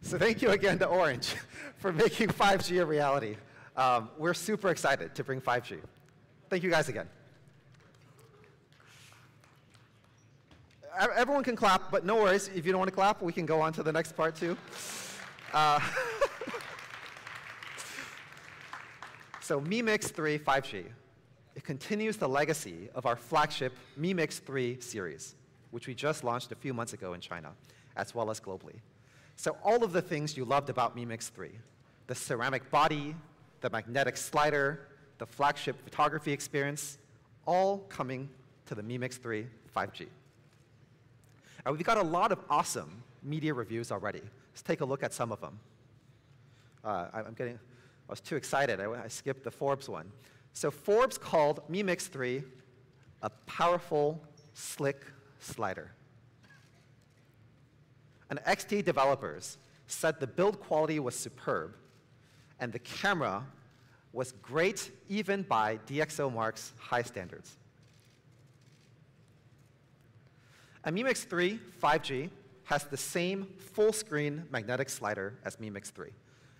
So thank you again to Orange for making 5G a reality. We're super excited to bring 5G. Thank you guys again. Everyone can clap, but no worries. If you don't want to clap, we can go on to the next part too. So Mi Mix 3 5G. It continues the legacy of our flagship Mi Mix 3 series, which we just launched a few months ago in China, as well as globally. So all of the things you loved about Mi Mix 3, the ceramic body, the magnetic slider, the flagship photography experience, all coming to the Mi Mix 3 5G. And we've got a lot of awesome media reviews already. Let's take a look at some of them. I was too excited. I skipped the Forbes one. So Forbes called Mi Mix 3 a powerful, slick slider. And XD developers said the build quality was superb, and the camera was great even by DxOMark's high standards. And Mi Mix 3 5G has the same full-screen magnetic slider as Mi Mix 3.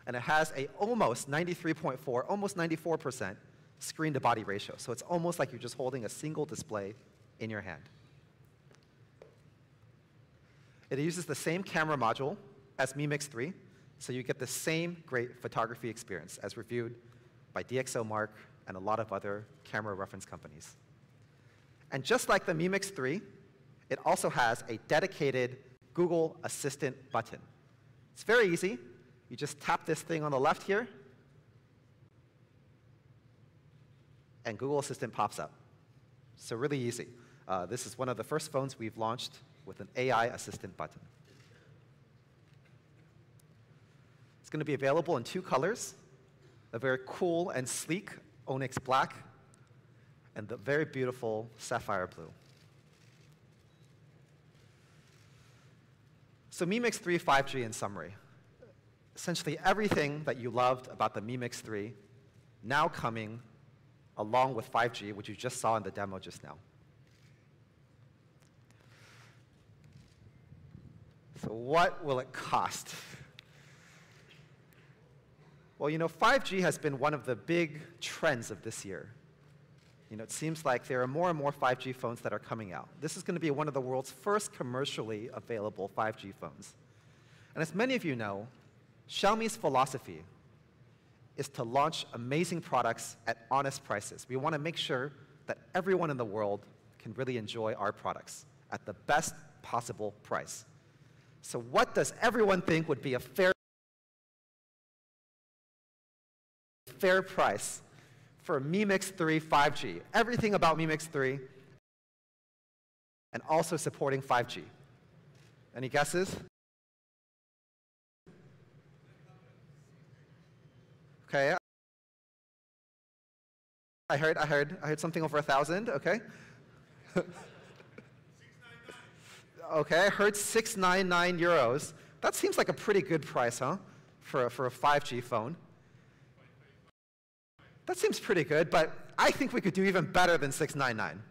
And it has a almost 93.4, almost 94% screen-to-body ratio. So it's almost like you're just holding a single display in your hand. It uses the same camera module as Mi Mix 3, so you get the same great photography experience as reviewed by DxOMark and a lot of other camera reference companies. And just like the Mi Mix 3, it also has a dedicated Google Assistant button. It's very easy. You just tap this thing on the left here, and Google Assistant pops up. So really easy. This is one of the first phones we've launched with an AI Assistant button. It's going to be available in 2 colors, a very cool and sleek Onyx Black, and the very beautiful Sapphire Blue. So Mi Mix 3 5G in summary. Essentially everything that you loved about the Mi Mix 3 now coming along with 5G, which you just saw in the demo just now. So what will it cost? Well, 5G has been one of the big trends of this year. It seems like there are more and more 5G phones that are coming out. This is going to be one of the world's first commercially available 5G phones. And as many of you know, Xiaomi's philosophy is to launch amazing products at honest prices. We want to make sure that everyone in the world can really enjoy our products at the best possible price. So what does everyone think would be a fair price for Mi Mix 3 5G? Everything about Mi Mix 3 and also supporting 5G. Any guesses? Okay. I heard something over 1,000. Okay. Okay, I heard 699 euros. That seems like a pretty good price, huh? For a 5G phone. That seems pretty good, but I think we could do even better than 699.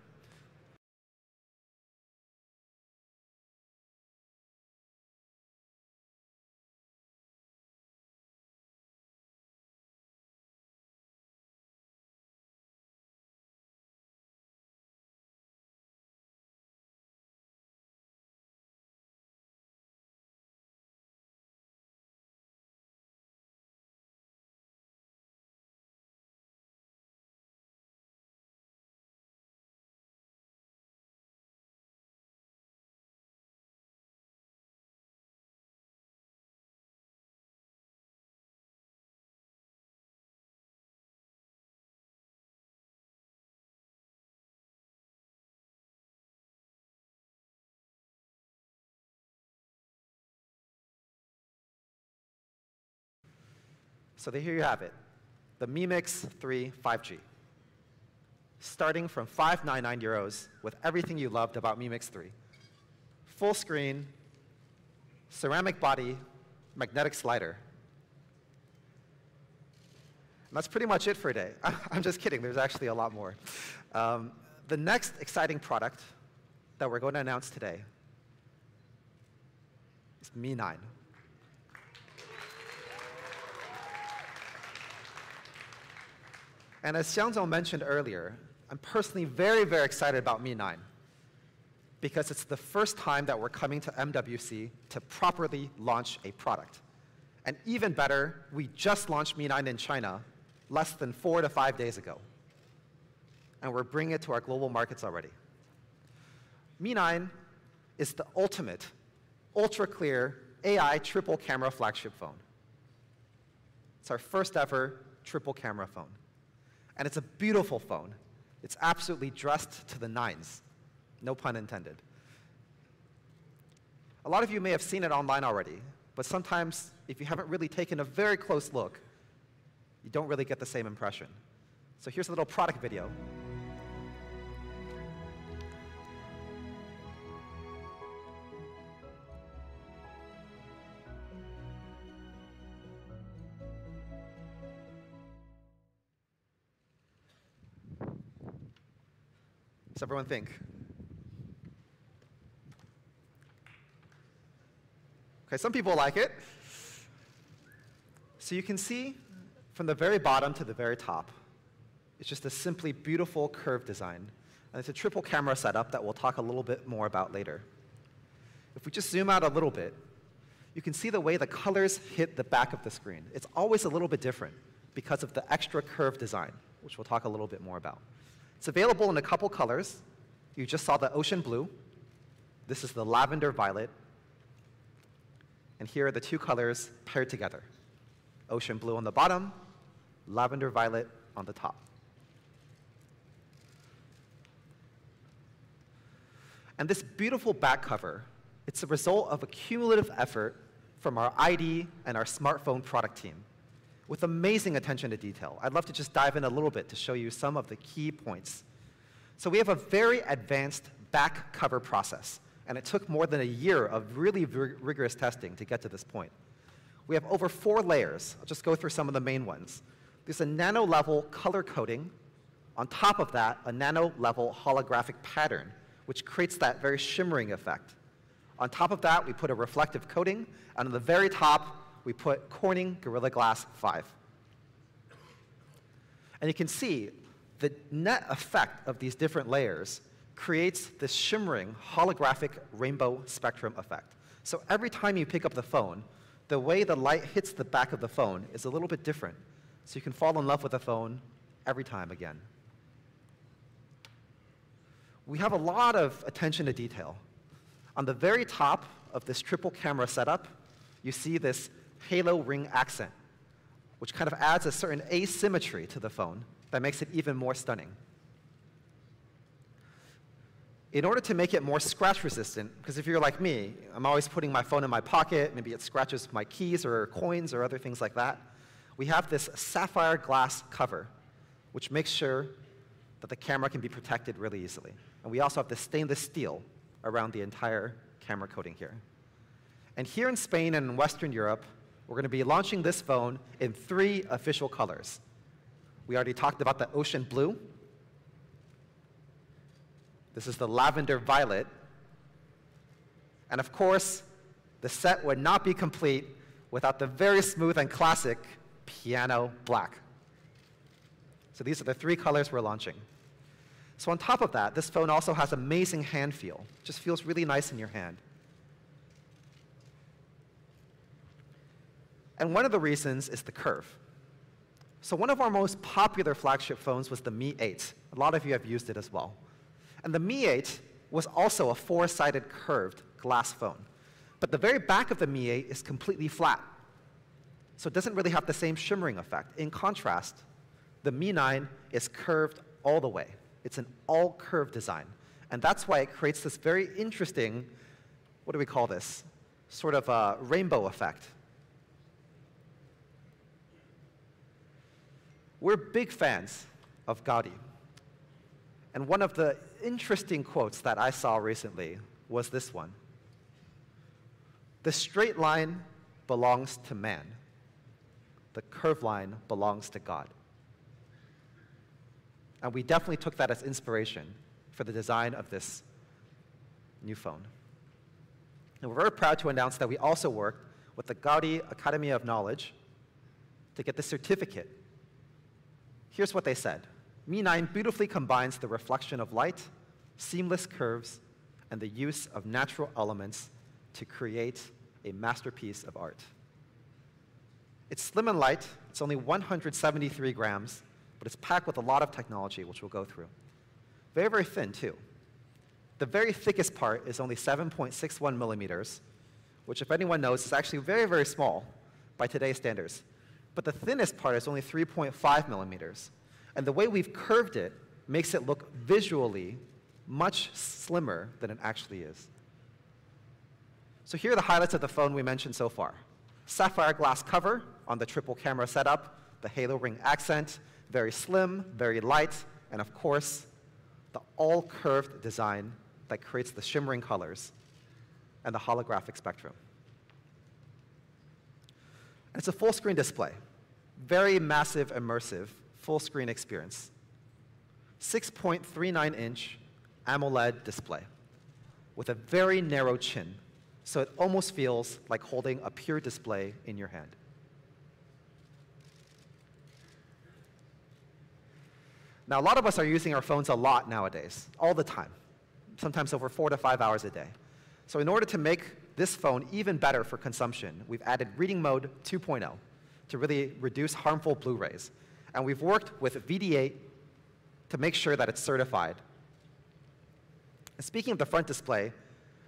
So here you have it, the Mi Mix 3 5G. Starting from 599 euros with everything you loved about Mi Mix 3. Full screen, ceramic body, magnetic slider. And that's pretty much it for today. I'm just kidding, there's actually a lot more. The next exciting product that we're going to announce today is Mi 9. And as Xiangzong mentioned earlier, I'm personally very, very excited about Mi 9 because it's the first time that we're coming to MWC to properly launch a product. And even better, we just launched Mi 9 in China less than 4 to 5 days ago. And we're bringing it to our global markets already. Mi 9 is the ultimate, ultra-clear AI triple camera flagship phone. It's our first ever triple camera phone. And it's a beautiful phone. It's absolutely dressed to the nines. No pun intended. A lot of you may have seen it online already, but sometimes if you haven't really taken a very close look, you don't really get the same impression. So here's a little product video. Does everyone think? Okay, some people like it. So you can see from the very bottom to the very top, it's just a simply beautiful curved design. And it's a triple camera setup that we'll talk a little bit more about later. If we just zoom out a little bit, you can see the way the colors hit the back of the screen. It's always a little bit different because of the extra curved design, which we'll talk a little bit more about. It's available in a couple colors. You just saw the ocean blue. This is the lavender violet. And here are the two colors paired together. Ocean blue on the bottom, lavender violet on the top. And this beautiful back cover, it's a result of a cumulative effort from our ID and our smartphone product team with amazing attention to detail. I'd love to just dive in a little bit to show you some of the key points. So we have a very advanced back cover process, and it took more than a year of really rigorous testing to get to this point. We have over 4 layers. I'll just go through some of the main ones. There's a nano-level color coding. On top of that, a nano-level holographic pattern, which creates that very shimmering effect. On top of that, we put a reflective coating, and on the very top, we put Corning Gorilla Glass 5. And you can see the net effect of these different layers creates this shimmering holographic rainbow spectrum effect. So every time you pick up the phone, the way the light hits the back of the phone is a little bit different. So you can fall in love with the phone every time again. We have a lot of attention to detail. On the very top of this triple camera setup, you see this halo ring accent, which kind of adds a certain asymmetry to the phone that makes it even more stunning. In order to make it more scratch resistant, because if you're like me, I'm always putting my phone in my pocket, maybe it scratches my keys or coins or other things like that, we have this sapphire glass cover, which makes sure that the camera can be protected really easily. And we also have this stainless steel around the entire camera coating here. And here in Spain and in Western Europe, we're going to be launching this phone in 3 official colors. We already talked about the ocean blue. This is the lavender violet. And of course, the set would not be complete without the very smooth and classic piano black. So these are the 3 colors we're launching. So on top of that, this phone also has amazing hand feel. It just feels really nice in your hand. And one of the reasons is the curve. So one of our most popular flagship phones was the Mi 8. A lot of you have used it as well. And the Mi 8 was also a 4-sided curved glass phone. But the very back of the Mi 8 is completely flat. So it doesn't really have the same shimmering effect. In contrast, the Mi 9 is curved all the way. It's an all-curved design. And that's why it creates this very interesting, what do we call this? Sort of a rainbow effect. We're big fans of Gaudi. And one of the interesting quotes that I saw recently was this one. The straight line belongs to man. The curved line belongs to God. And we definitely took that as inspiration for the design of this new phone. And we're very proud to announce that we also worked with the Gaudi Academy of Knowledge to get the certificate. Here's what they said. Mi 9 beautifully combines the reflection of light, seamless curves, and the use of natural elements to create a masterpiece of art. It's slim and light. It's only 173 grams, but it's packed with a lot of technology, which we'll go through. Very, very thin, too. The very thickest part is only 7.61 millimeters, which, if anyone knows, is actually very, very small by today's standards. But the thinnest part is only 3.5 millimeters. And the way we've curved it makes it look visually much slimmer than it actually is. So here are the highlights of the phone we mentioned so far. Sapphire glass cover on the triple camera setup, the halo ring accent, very slim, very light, and of course, the all-curved design that creates the shimmering colors and the holographic spectrum. And it's a full-screen display, very massive, immersive, full-screen experience. 6.39-inch AMOLED display with a very narrow chin, so it almost feels like holding a pure display in your hand. Now, a lot of us are using our phones a lot nowadays, all the time, sometimes over 4 to 5 hours a day. So in order to make this phone even better for consumption, we've added Reading Mode 2.0 to really reduce harmful blue rays. And we've worked with VD8 to make sure that it's certified. And speaking of the front display,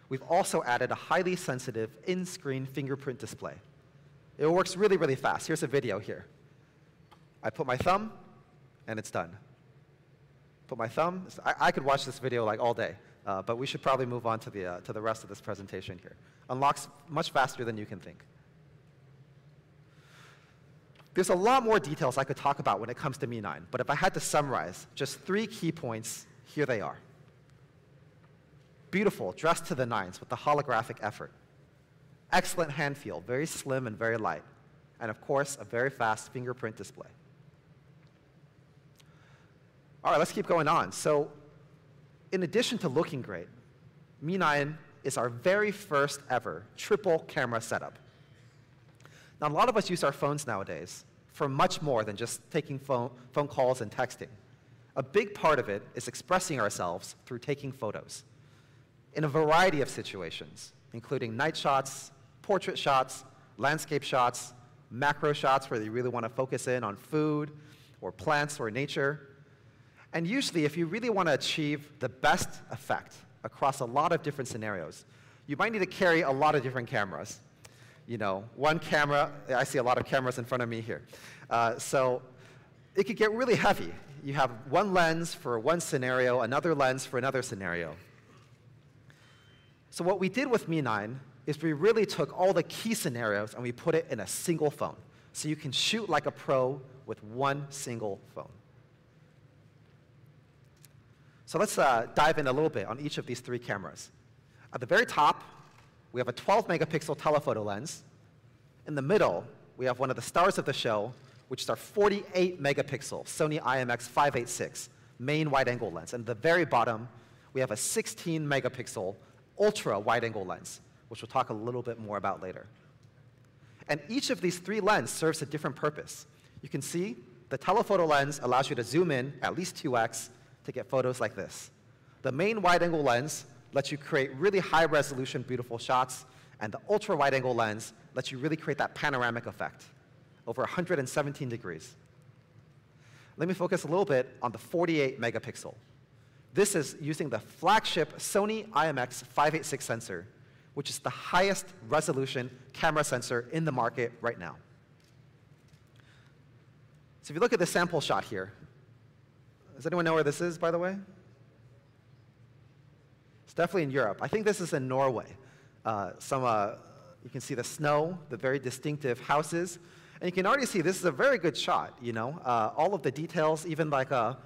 we've also added a highly sensitive in-screen fingerprint display. It works really, really fast. Here's a video here. I put my thumb, and it's done. Put my thumb. I could watch this video like all day, but we should probably move on to the rest of this presentation here. Unlocks much faster than you can think. There's a lot more details I could talk about when it comes to Mi 9, but if I had to summarize just 3 key points, here they are. Beautiful, dressed to the nines with the holographic effort. Excellent hand feel, very slim and very light. And of course, a very fast fingerprint display. All right, let's keep going on. So in addition to looking great, Mi 9 is our very first ever triple camera setup. Now, a lot of us use our phones nowadays for much more than just taking phone calls and texting. A big part of it is expressing ourselves through taking photos in a variety of situations, including night shots, portrait shots, landscape shots, macro shots where you really want to focus in on food or plants or nature. And usually, if you really want to achieve the best effect across a lot of different scenarios, you might need to carry a lot of different cameras. You know, one camera, I see a lot of cameras in front of me here. So it could get really heavy. You have one lens for one scenario, another lens for another scenario. So what we did with Mi 9 is we really took all the key scenarios and we put it in a single phone. So you can shoot like a pro with one single phone. So let's dive in a little bit on each of these 3 cameras. At the very top, we have a 12-megapixel telephoto lens. In the middle, we have one of the stars of the show, which is our 48-megapixel Sony IMX586 main wide-angle lens. And at the very bottom, we have a 16-megapixel ultra wide-angle lens, which we'll talk a little bit more about later. And each of these 3 lenses serves a different purpose. You can see the telephoto lens allows you to zoom in at least 2x to get photos like this. The main wide-angle lens lets you create really high-resolution, beautiful shots, and the ultra wide-angle lens lets you really create that panoramic effect over 117 degrees. Let me focus a little bit on the 48-megapixel. This is using the flagship Sony IMX586 sensor, which is the highest resolution camera sensor in the market right now. So if you look at the sample shot here, does anyone know where this is, by the way? It's definitely in Europe. I think this is in Norway. You can see the snow, the very distinctive houses. And you can already see this is a very good shot, you know. All of the details, even like the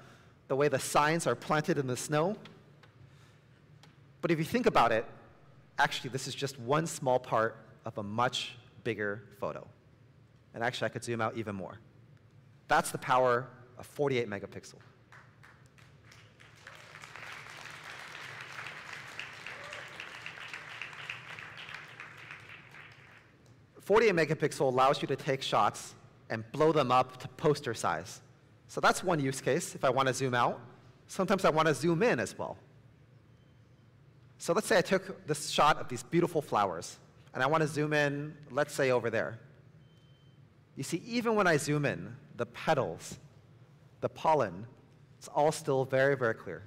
way the signs are planted in the snow. But if you think about it, actually, this is just one small part of a much bigger photo. And actually, I could zoom out even more. That's the power of 48 megapixel. .48 megapixel allows you to take shots and blow them up to poster size. So that's one use case if I want to zoom out. Sometimes I want to zoom in as well. So let's say I took this shot of these beautiful flowers, and I want to zoom in, let's say, over there. You see, even when I zoom in, the petals, the pollen, it's all still very, very clear.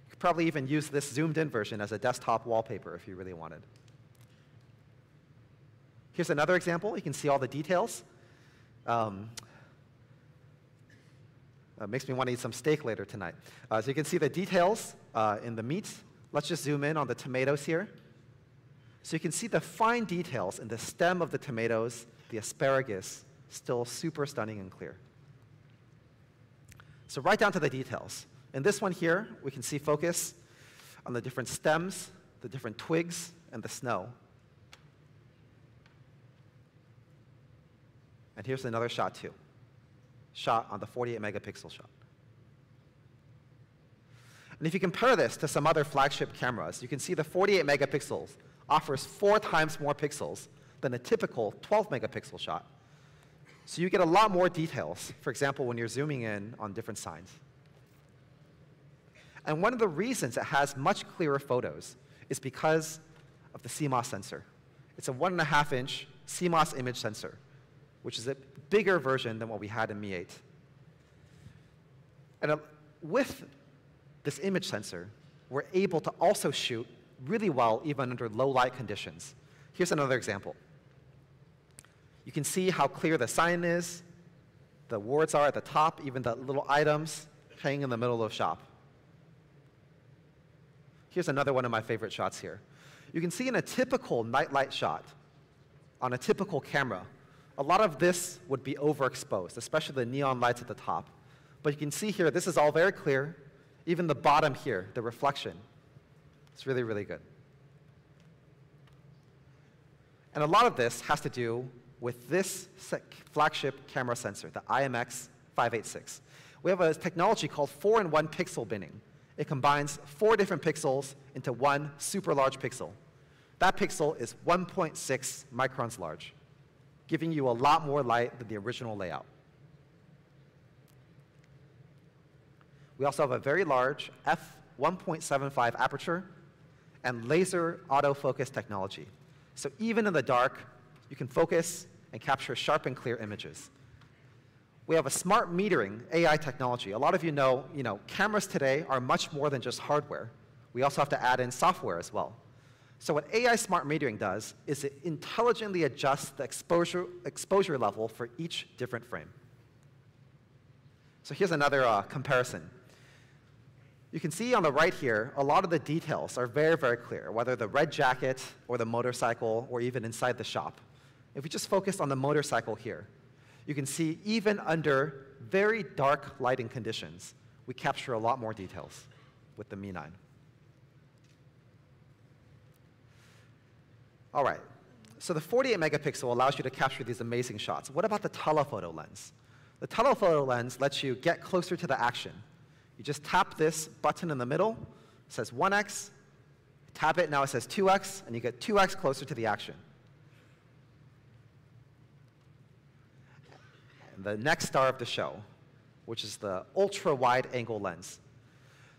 You could probably even use this zoomed-in version as a desktop wallpaper if you really wanted. Here's another example. You can see all the details. Makes me want to eat some steak later tonight. So you can see the details in the meat. Let's just zoom in on the tomatoes here. So you can see the fine details in the stem of the tomatoes, the asparagus, still super stunning and clear. So right down to the details. In this one here, we can see focus on the different stems, the different twigs, and the snow. And here's another shot too. Shot on the 48 megapixel shot. And if you compare this to some other flagship cameras, you can see the 48 megapixels offers 4 times more pixels than a typical 12 megapixel shot. So you get a lot more details, for example, when you're zooming in on different signs. And one of the reasons it has much clearer photos is because of the CMOS sensor. It's a 1.5-inch CMOS image sensor, which is a bigger version than what we had in Mi 8. And with this image sensor, we're able to also shoot really well even under low light conditions. Here's another example. You can see how clear the sign is, the words are at the top, even the little items hanging in the middle of the shop. Here's another one of my favorite shots here. You can see in a typical nightlight shot on a typical camera, a lot of this would be overexposed, especially the neon lights at the top. But you can see here, this is all very clear. Even the bottom here, the reflection, it's really, really good. And a lot of this has to do with this flagship camera sensor, the IMX586. We have a technology called 4-in-1 pixel binning. It combines 4 different pixels into one super large pixel. That pixel is 1.6 microns large, giving you a lot more light than the original layout. We also have a very large f1.75 aperture and laser autofocus technology. So even in the dark, you can focus and capture sharp and clear images. We have a smart metering AI technology. A lot of you know, cameras today are much more than just hardware. We also have to add in software as well. So what AI smart metering does is it intelligently adjusts the exposure level for each different frame. So here's another comparison. You can see on the right here, a lot of the details are very, very clear, whether the red jacket or the motorcycle or even inside the shop. If we just focus on the motorcycle here, you can see even under very dark lighting conditions, we capture a lot more details with the Mi 9. All right, so the 48 megapixel allows you to capture these amazing shots. What about the telephoto lens? The telephoto lens lets you get closer to the action. You just tap this button in the middle, it says 1x, tap it, now it says 2x, and you get 2x closer to the action. And the next star of the show, which is the ultra-wide angle lens.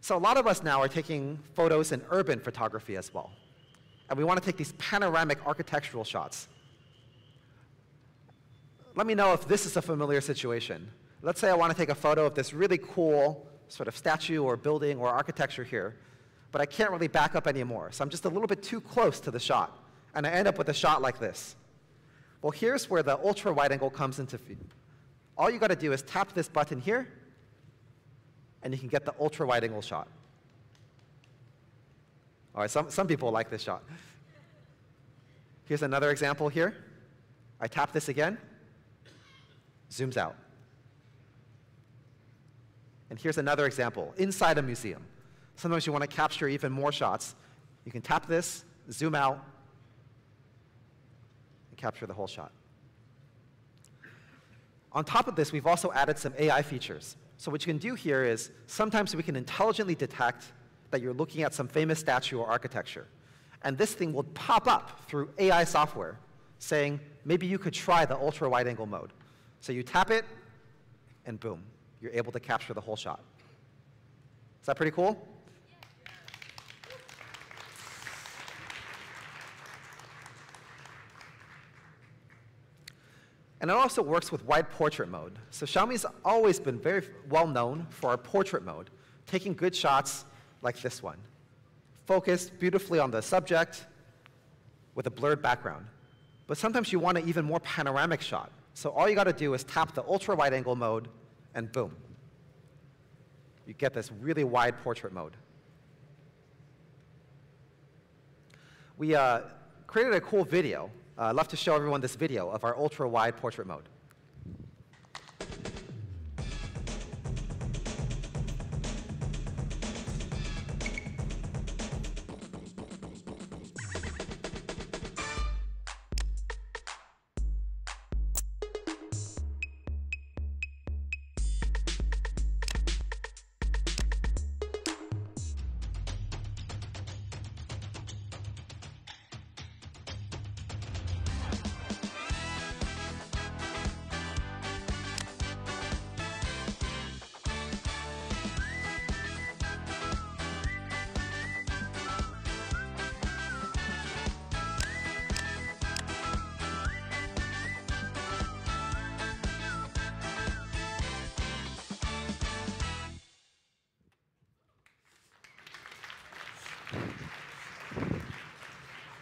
So a lot of us now are taking photos in urban photography as well. And we want to take these panoramic architectural shots. Let me know if this is a familiar situation. Let's say I want to take a photo of this really cool sort of statue or building or architecture here, but I can't really back up anymore. So I'm just a little bit too close to the shot, and I end up with a shot like this. Well, here's where the ultra-wide angle comes into view. All you got to do is tap this button here, and you can get the ultra-wide angle shot. All right, some people like this shot. Here's another example here. I tap this again, zooms out. And here's another example, inside a museum. Sometimes you want to capture even more shots. You can tap this, zoom out, and capture the whole shot. On top of this, we've also added some AI features. So what you can do here is sometimes we can intelligently detect that you're looking at some famous statue or architecture. And this thing will pop up through AI software saying, maybe you could try the ultra-wide angle mode. So you tap it, and boom, you're able to capture the whole shot. Is that pretty cool? And it also works with wide portrait mode. So Xiaomi's always been very well known for our portrait mode, taking good shots like this one, focused beautifully on the subject with a blurred background. But sometimes you want an even more panoramic shot. So all you got to do is tap the ultra-wide angle mode, and boom. You get this really wide portrait mode. We created a cool video. I'd love to show everyone this video of our ultra-wide portrait mode.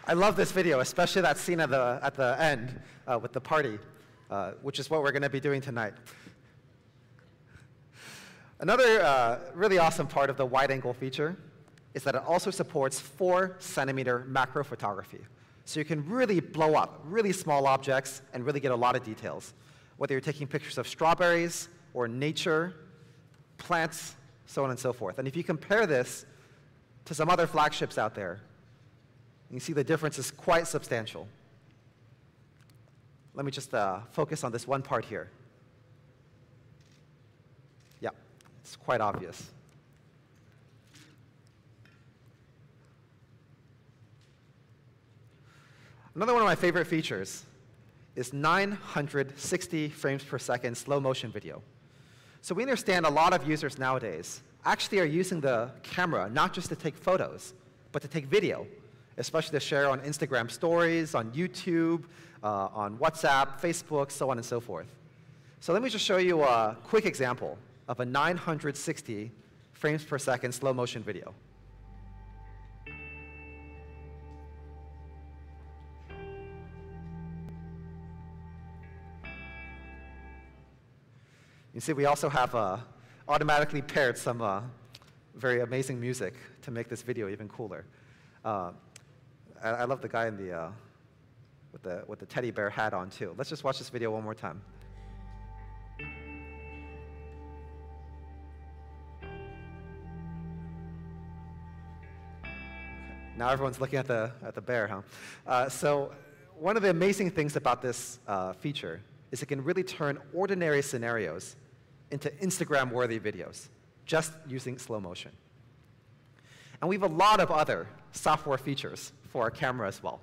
I love this video, especially that scene at the end with the party, which is what we're going to be doing tonight. Another really awesome part of the wide-angle feature is that it also supports 4-centimeter macro photography. So you can really blow up really small objects and really get a lot of details, whether you're taking pictures of strawberries or nature, plants, so on and so forth. And if you compare this to some other flagships out there, you can see the difference is quite substantial. Let me just focus on this one part here. Yeah, it's quite obvious. Another one of my favorite features is 960 frames per second slow motion video. So we understand a lot of users nowadays actually are using the camera not just to take photos, but to take video, especially to share on Instagram stories, on YouTube, on WhatsApp, Facebook, so on and so forth. So let me just show you a quick example of a 960 frames per second slow motion video. You see, we also have automatically paired some very amazing music to make this video even cooler. I love the guy in the, with the teddy bear hat on, too. Let's just watch this video one more time. Now everyone's looking at the bear, huh? So one of the amazing things about this feature is it can really turn ordinary scenarios into Instagram-worthy videos, just using slow motion. And we have a lot of other software features for our camera as well.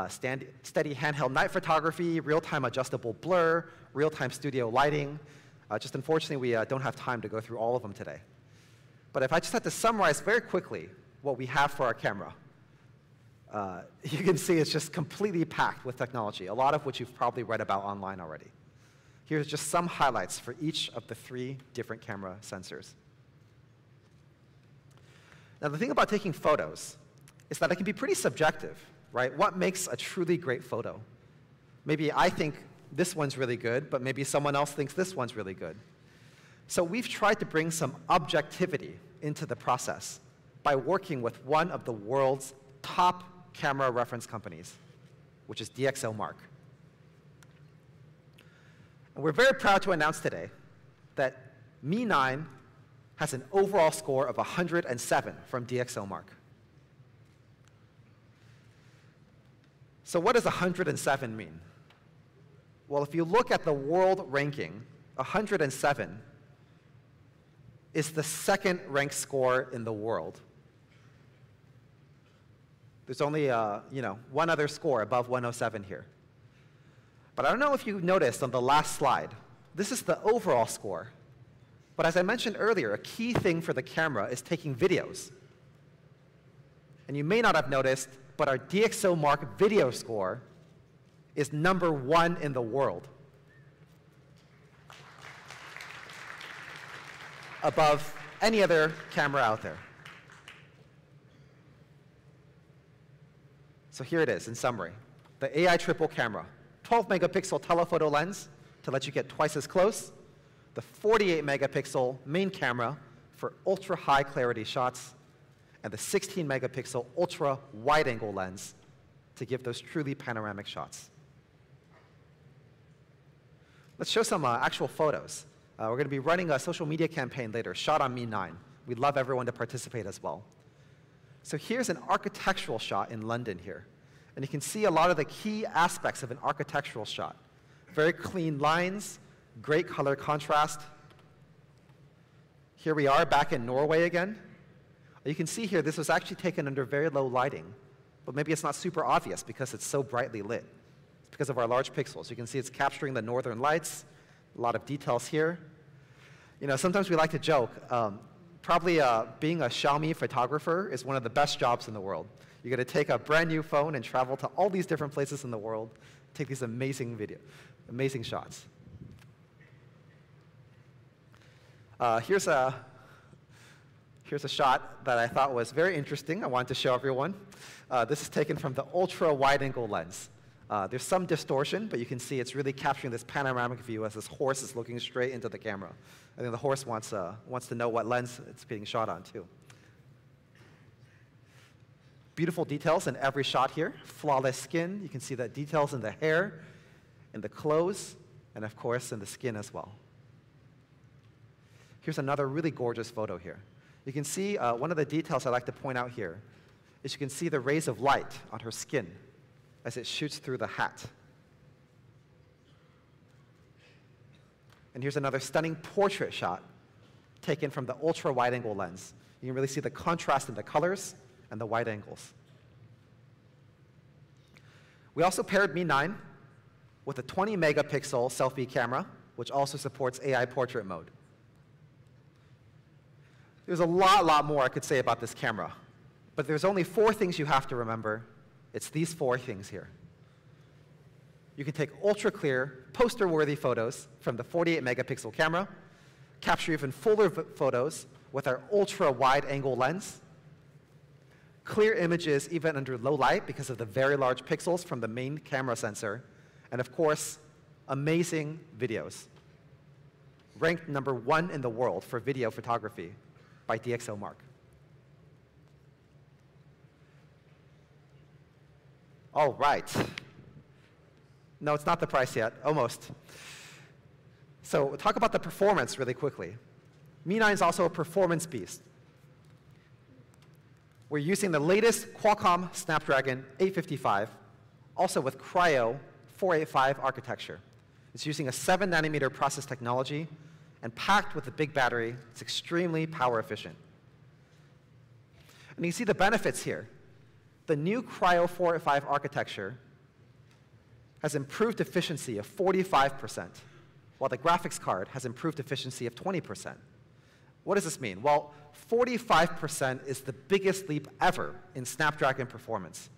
Steady handheld night photography, real-time adjustable blur, real-time studio lighting. Just unfortunately, we don't have time to go through all of them today. But if I just had to summarize very quickly what we have for our camera, you can see it's just completely packed with technology, a lot of which you've probably read about online already. Here's just some highlights for each of the 3 different camera sensors. Now, the thing about taking photos is that it can be pretty subjective, right? What makes a truly great photo? Maybe I think this one's really good, but maybe someone else thinks this one's really good. So we've tried to bring some objectivity into the process by working with one of the world's top camera reference companies, which is DxOMark. And we're very proud to announce today that Mi 9 has an overall score of 107 from DxOMark. So what does 107 mean? Well, if you look at the world ranking, 107 is the second ranked score in the world. There's only one other score above 107 here. But I don't know if you noticed on the last slide, this is the overall score. But as I mentioned earlier, a key thing for the camera is taking videos. And you may not have noticed, but our DxOMark video score is #1 in the world, above any other camera out there. So here it is in summary. The AI triple camera, 12-megapixel telephoto lens to let you get twice as close, the 48-megapixel main camera for ultra-high clarity shots, and the 16-megapixel ultra-wide-angle lens to give those truly panoramic shots. Let's show some actual photos. We're going to be running a social media campaign later, shot on Mi 9. We'd love everyone to participate as well. So here's an architectural shot in London here. And you can see a lot of the key aspects of an architectural shot. Very clean lines, great color contrast. Here we are back in Norway again. You can see here this was actually taken under very low lighting. But maybe it's not super obvious because it's so brightly lit. It's because of our large pixels. You can see it's capturing the northern lights. A lot of details here. You know, sometimes we like to joke. Probably being a Xiaomi photographer is one of the best jobs in the world. You get to take a brand new phone and travel to all these different places in the world, take these amazing shots. Here's a shot that I thought was very interesting. I wanted to show everyone. This is taken from the ultra wide-angle lens. There's some distortion, but you can see it's really capturing this panoramic view as this horse is looking straight into the camera. I think the horse wants to know what lens it's being shot on, too. Beautiful details in every shot here. Flawless skin. You can see the details in the hair, in the clothes, and of course in the skin as well. Here's another really gorgeous photo here. You can see one of the details I'd like to point out here is you can see the rays of light on her skin as it shoots through the hat. And here's another stunning portrait shot taken from the ultra wide-angle lens. You can really see the contrast in the colors and the wide angles. We also paired Mi 9 with a 20-megapixel selfie camera, which also supports AI portrait mode. There's a lot more I could say about this camera, but there's only 4 things you have to remember. It's these 4 things here. You can take ultra-clear, poster-worthy photos from the 48-megapixel camera, capture even fuller photos with our ultra-wide-angle lens, clear images even under low light because of the very large pixels from the main camera sensor, and of course, amazing videos. Ranked #1 in the world for video photography by DxOMark. All right. No, it's not the price yet. Almost. So we'll talk about the performance really quickly. Mi 9 is also a performance beast. We're using the latest Qualcomm Snapdragon 855, also with Cryo 485 architecture. It's using a 7-nanometer process technology, and packed with a big battery, it's extremely power efficient. And you can see the benefits here. The new Cryo 485 architecture has improved efficiency of 45%, while the graphics card has improved efficiency of 20%. What does this mean? Well, 45% is the biggest leap ever in Snapdragon performance.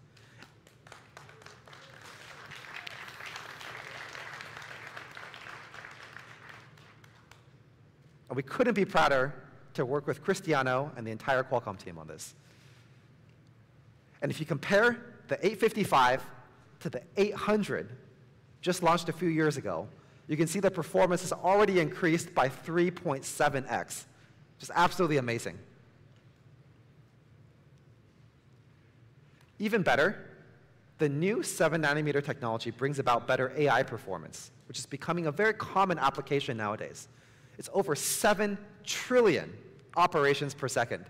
And we couldn't be prouder to work with Cristiano and the entire Qualcomm team on this. And if you compare the 855 to the 800, just launched a few years ago, you can see the performance has already increased by 3.7x. Just absolutely amazing. Even better, the new 7-nanometer technology brings about better AI performance, which is becoming a very common application nowadays. It's over 7 trillion operations per second.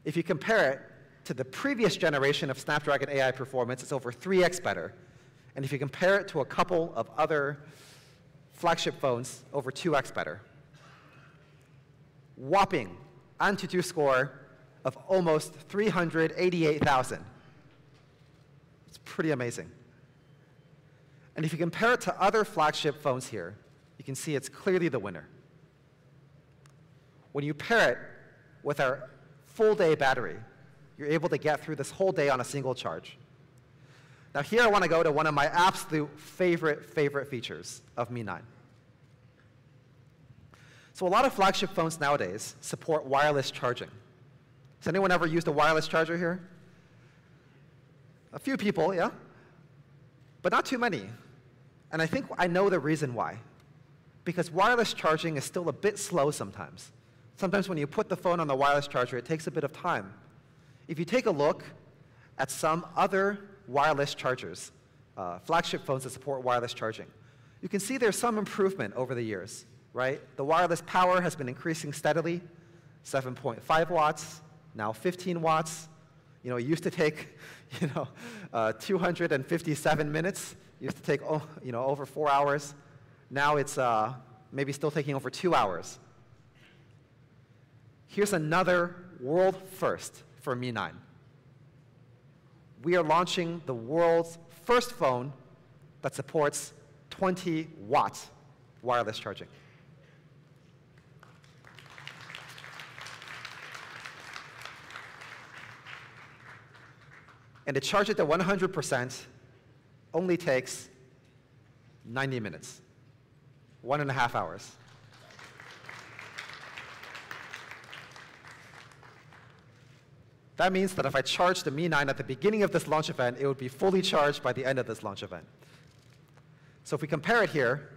If you compare it to the previous generation of Snapdragon AI performance, it's over 3x better. And if you compare it to a couple of other flagship phones, over 2x better. Whopping Antutu score of almost 388,000. It's pretty amazing. And if you compare it to other flagship phones here, you can see it's clearly the winner. When you pair it with our full-day battery, you're able to get through this whole day on a single charge. Now here I want to go to one of my absolute favorite features of Mi 9. So a lot of flagship phones nowadays support wireless charging. Has anyone ever used a wireless charger here? A few people, yeah? But not too many. And I think I know the reason why. Because wireless charging is still a bit slow sometimes. Sometimes when you put the phone on the wireless charger, it takes a bit of time. If you take a look at some other wireless chargers, flagship phones that support wireless charging, you can see there's some improvement over the years, right? The wireless power has been increasing steadily, 7.5 watts, now 15 watts. You know, it used to take, 257 minutes. It used to take, over 4 hours. Now it's maybe still taking over 2 hours. Here's another world first for Mi 9. We are launching the world's first phone that supports 20-watt wireless charging. And to charge it to 100% only takes 90 minutes, 1.5 hours. That means that if I charged the Mi 9 at the beginning of this launch event, it would be fully charged by the end of this launch event. So if we compare it here,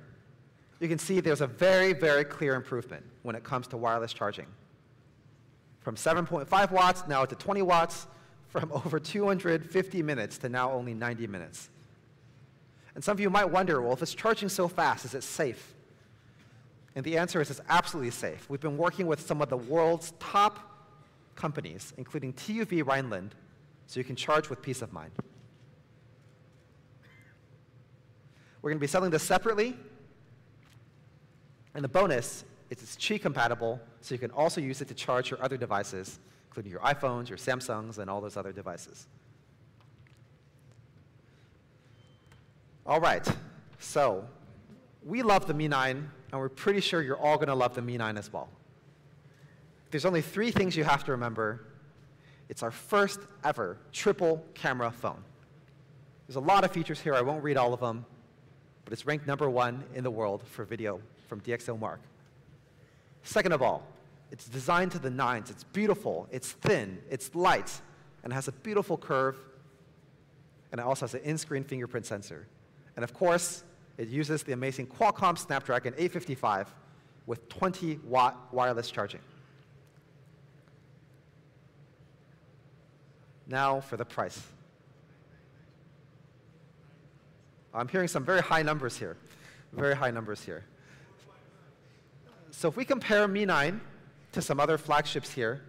you can see there's a very, very clear improvement when it comes to wireless charging. From 7.5 watts now to 20 watts, from over 250 minutes to now only 90 minutes. And some of you might wonder, well, if it's charging so fast, is it safe? And the answer is it's absolutely safe. We've been working with some of the world's top companies, including TÜV Rheinland, so you can charge with peace of mind. We're going to be selling this separately, and the bonus is it's Qi compatible, so you can also use it to charge your other devices, including your iPhones, your Samsungs, and all those other devices. All right, so we love the Mi 9, and we're pretty sure you're all going to love the Mi 9 as well. There's only 3 things you have to remember. It's our first ever triple camera phone. There's a lot of features here. I won't read all of them, but it's ranked #1 in the world for video from DxOMark. Second of all, it's designed to the nines. It's beautiful, it's thin, it's light, and it has a beautiful curve, and it also has an in-screen fingerprint sensor. And of course, it uses the amazing Qualcomm Snapdragon 855 with 20-watt wireless charging. Now for the price. I'm hearing some very high numbers here, very high numbers here. So if we compare Mi 9 to some other flagships here,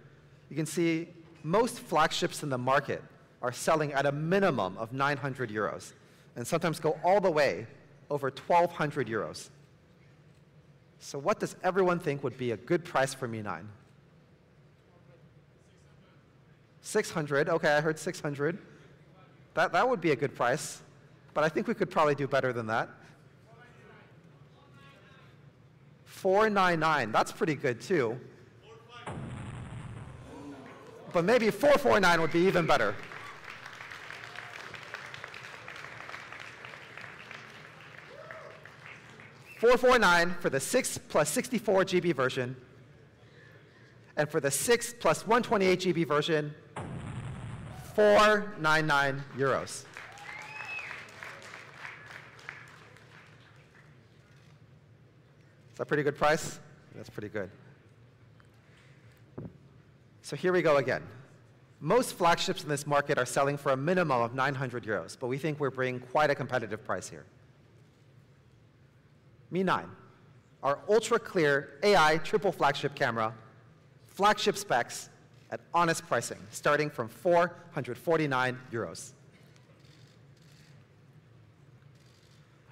you can see most flagships in the market are selling at a minimum of 900 euros, and sometimes go all the way over 1,200 euros. So what does everyone think would be a good price for Mi 9? 600, okay, I heard 600. That would be a good price, but I think we could probably do better than that. 499, that's pretty good too. But maybe 449 would be even better. $449 for the 6 plus 64 GB version, and for the 6 plus 128 GB version, 499 euros. Is that a pretty good price? That's pretty good. So here we go again. Most flagships in this market are selling for a minimum of 900 euros, but we think we're bringing quite a competitive price here. Mi 9, our ultra-clear AI triple flagship camera, flagship specs at honest pricing, starting from 449 euros.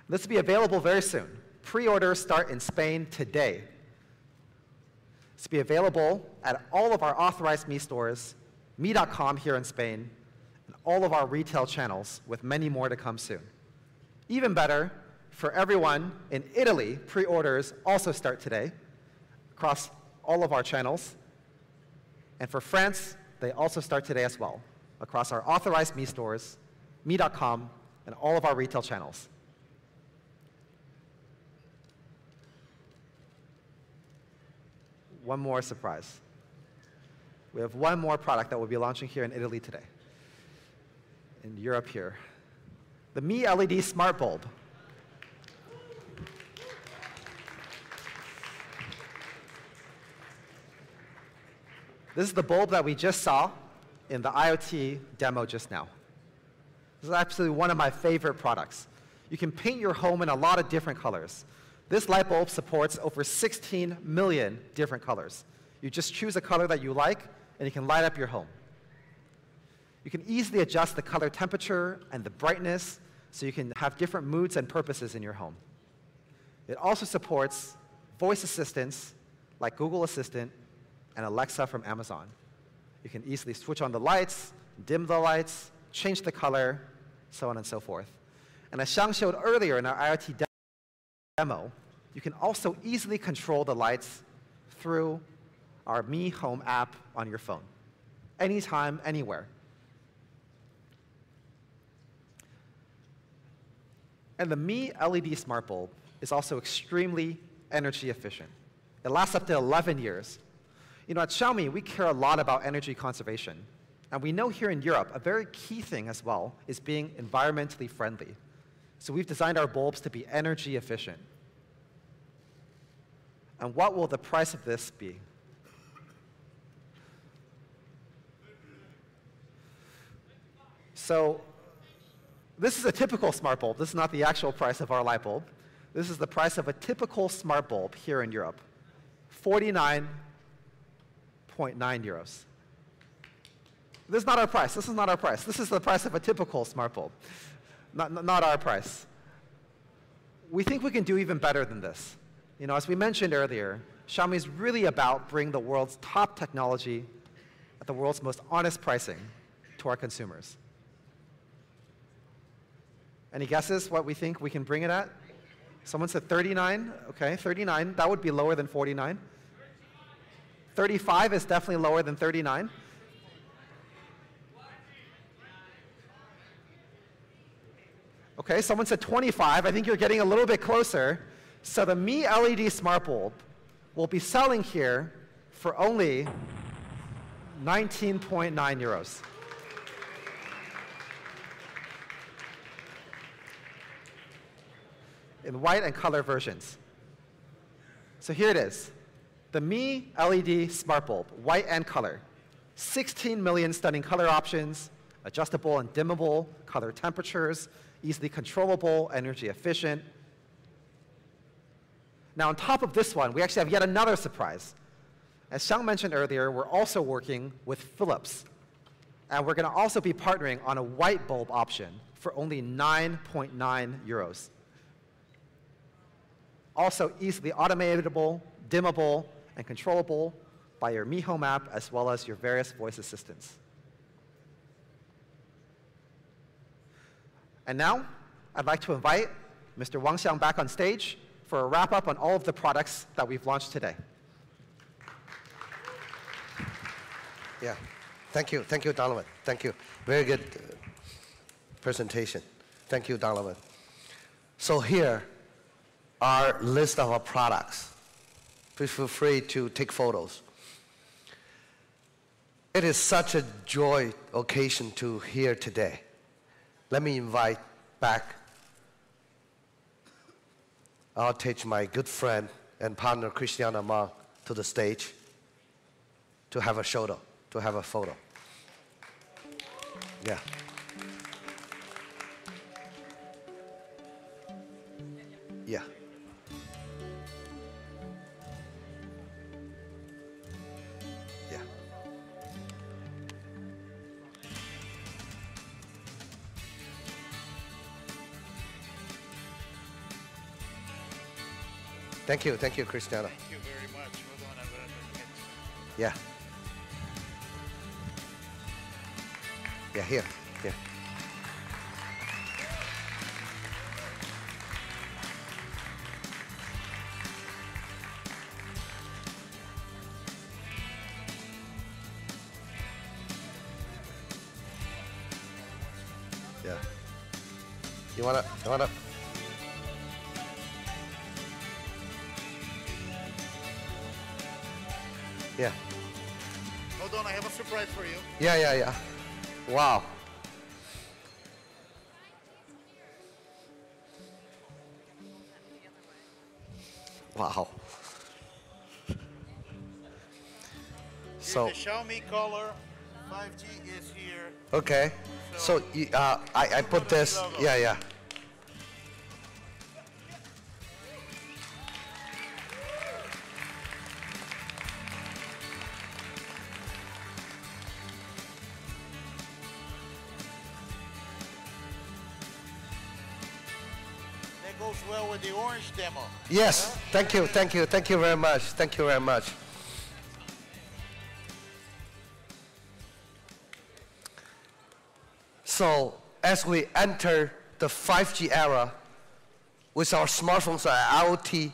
This will be available very soon. Pre-orders start in Spain today. This will be available at all of our authorized Mi stores, Mi.com here in Spain, and all of our retail channels, with many more to come soon. Even better, For everyone in Italy, pre-orders also start today across all of our channels. And for France, they also start today as well, across our authorized Mi stores, Mi.com, and all of our retail channels. One more surprise. We have one more product that we'll be launching here in Italy today, in Europe here. The Mi LED Smart Bulb. This is the bulb that we just saw in the IoT demo just now. This is absolutely one of my favorite products. You can paint your home in a lot of different colors. This light bulb supports over 16 million different colors. You just choose a color that you like, and you can light up your home. You can easily adjust the color temperature and the brightness so you can have different moods and purposes in your home. It also supports voice assistants like Google Assistant and Alexa from Amazon. You can easily switch on the lights, dim the lights, change the color, so on and so forth. And as Xiang showed earlier in our IoT demo, you can also easily control the lights through our Mi Home app on your phone, anytime, anywhere. And the Mi LED Smart Bulb is also extremely energy efficient. It lasts up to 11 years. You know, at Xiaomi, we care a lot about energy conservation. And we know here in Europe, a very key thing as well is being environmentally friendly. So we've designed our bulbs to be energy efficient. And what will the price of this be? So this is a typical smart bulb. This is not the actual price of our light bulb. This is the price of a typical smart bulb here in Europe, 49.9 euros. This is not our price. This is not our price. This is the price of a typical smart bulb, not our price. We think we can do even better than this. You know, as we mentioned earlier, Xiaomi is really about bringing the world's top technology at the world's most honest pricing to our consumers. Any guesses what we think we can bring it at? Someone said 39. Okay, 39. That would be lower than 49. 35 is definitely lower than 39. Okay, someone said 25. I think you're getting a little bit closer. So the Mi LED Smart Bulb will be selling here for only 19.9 euros. In white and color versions. So here it is. The Mi LED Smart Bulb, white and color. 16 million stunning color options, adjustable and dimmable color temperatures, easily controllable, energy efficient. Now on top of this one, we actually have yet another surprise. As Xiang mentioned earlier, we're also working with Philips. And we're going to also be partnering on a white bulb option for only 9.9 euros. Also easily automatable, dimmable, and controllable by your Mi Home app as well as your various voice assistants. And now, I'd like to invite Mr. Wang Xiang back on stage for a wrap-up on all of the products that we've launched today. Yeah, thank you, Donovan. Thank you. Very good presentation. Thank you, Donovan. So here are list of our products. Please feel free to take photos. It is such a joy occasion to here today. Let me invite back. I'll take my good friend and partner Christiana Ma to the stage to have a photo. Yeah. Yeah. Yeah. Thank you, Christiana. Thank you very much. Hold on, I'm going to Yeah. Yeah, here. Yeah. You wanna? Yeah. Hold on, I have a surprise for you. Yeah. Wow. Wow. So. Here's the Xiaomi color. 5G is here. Okay. So I put this. logo. Yeah. That goes well with the orange demo. Yes. Thank you very much. Thank you very much. So as we enter the 5G era with our smartphones and IoT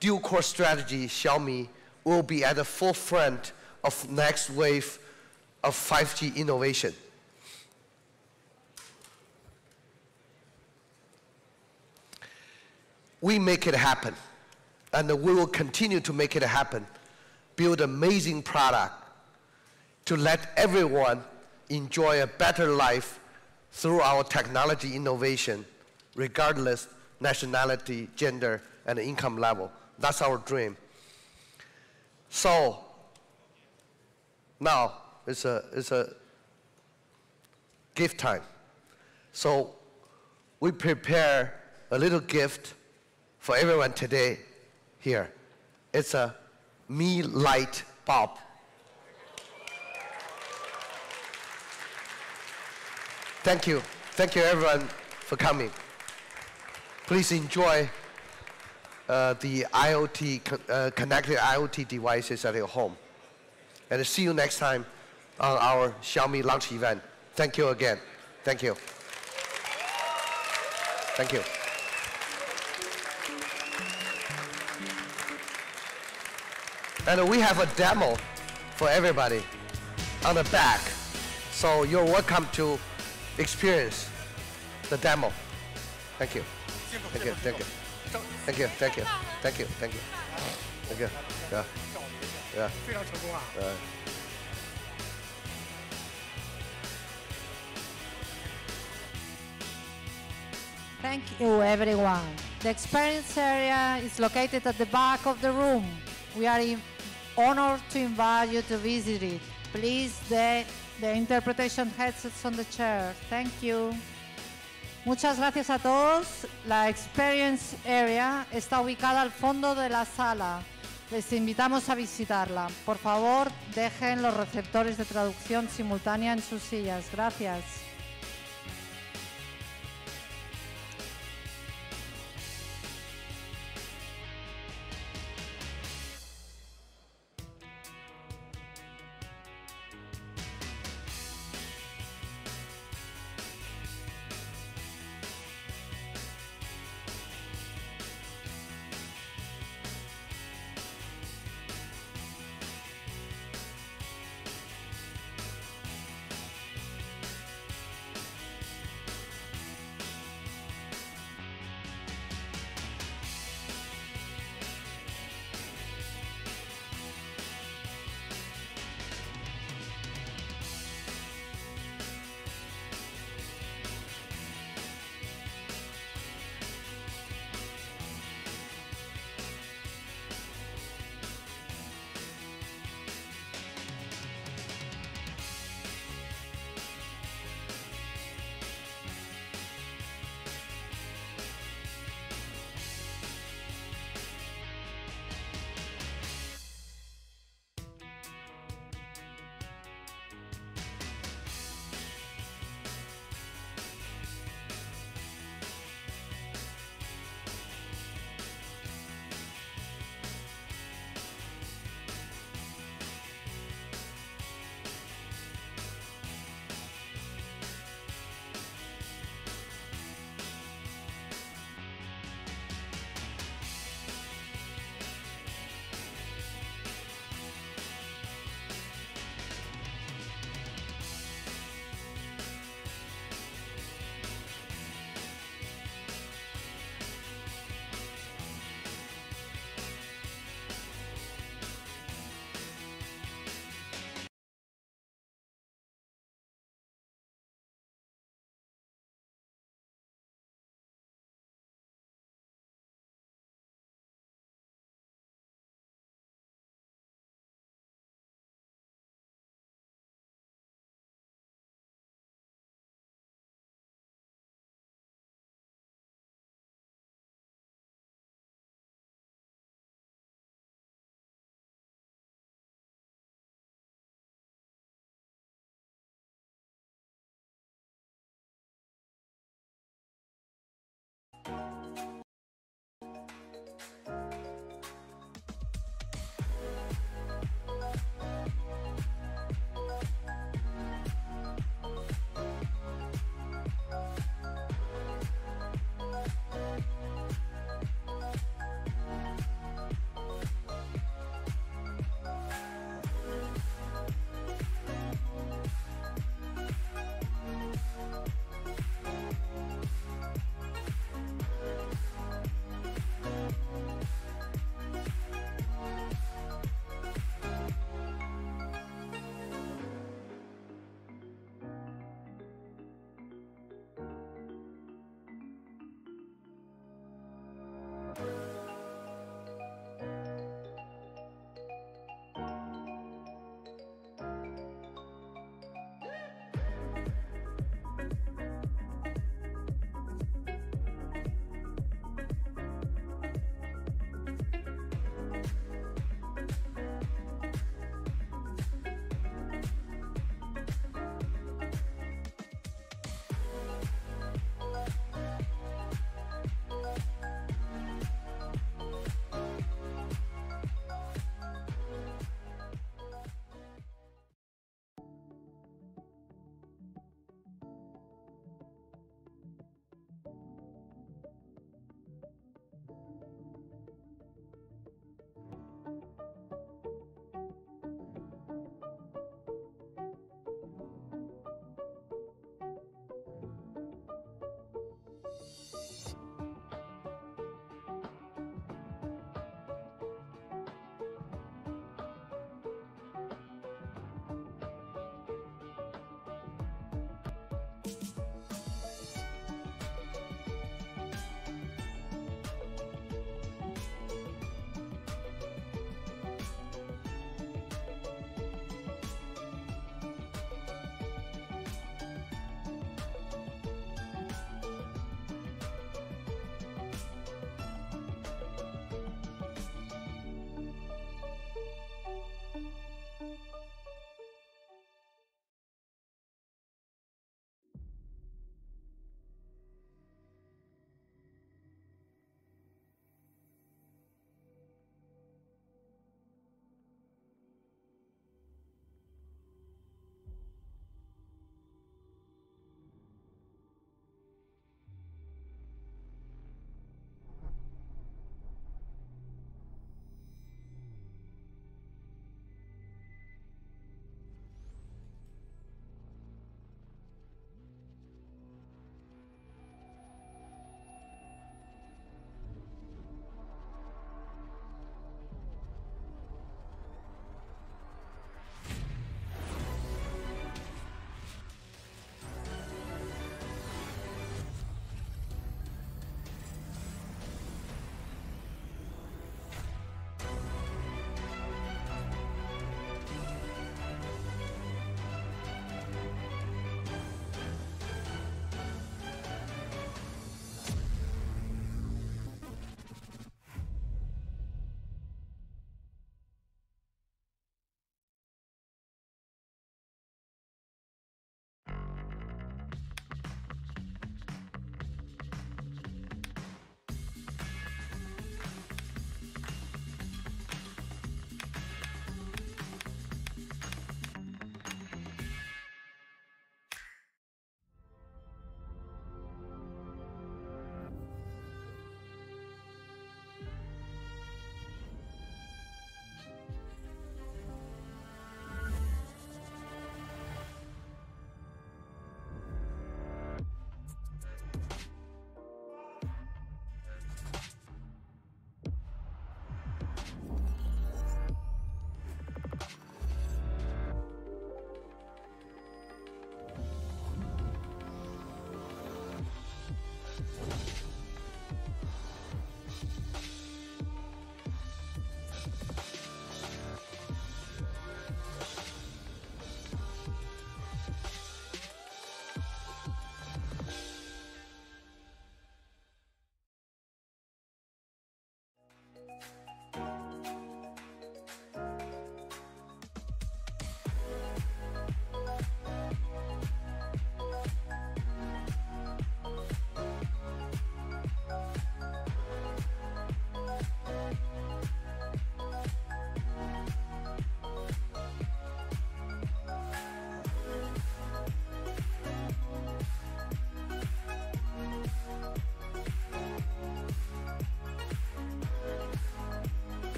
dual-core strategy, Xiaomi will be at the forefront of next wave of 5G innovation. We make it happen, and we will continue to make it happen, build amazing product to let everyone enjoy a better life through our technology innovation, regardless nationality, gender, and income level. That's our dream. So now it's a gift time. So we prepare a little gift for everyone today here. It's a Mi Light bulb. Thank you everyone for coming. Please enjoy the connected IoT devices at your home. And see you next time on our Xiaomi launch event. Thank you again. Thank you. Thank you. And we have a demo for everybody on the back. So you're welcome to experience the demo. Thank you. Thank you. Thank you. Thank you. Thank you. Thank you. Thank you. Thank you. Yeah. Yeah. 非常成功啊！ Thank you, everyone. The experience area is located at the back of the room. We are honored to invite you to visit it. Please, the interpretation headsets on the chair. Thank you. Muchas gracias a todos. La experience area está ubicada al fondo de la sala. Les invitamos a visitarla. Por favor, dejen los receptores de traducción simultánea en sus sillas. Gracias.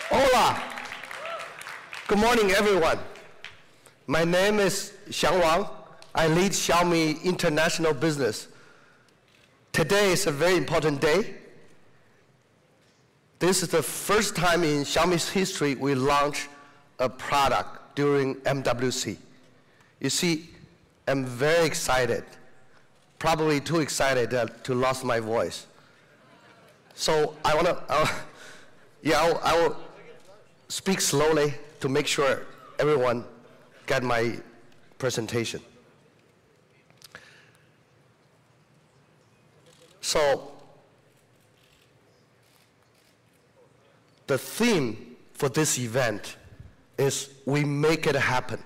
Hola. Good morning, everyone. My name is Xiang. I lead Xiaomi International Business. Today is a very important day. This is the first time in Xiaomi's history we launch a product during MWC. You see, I'm very excited, probably too excited to lose my voice. So I will speak slowly to make sure everyone get my presentation. So the theme for this event is we make it happen.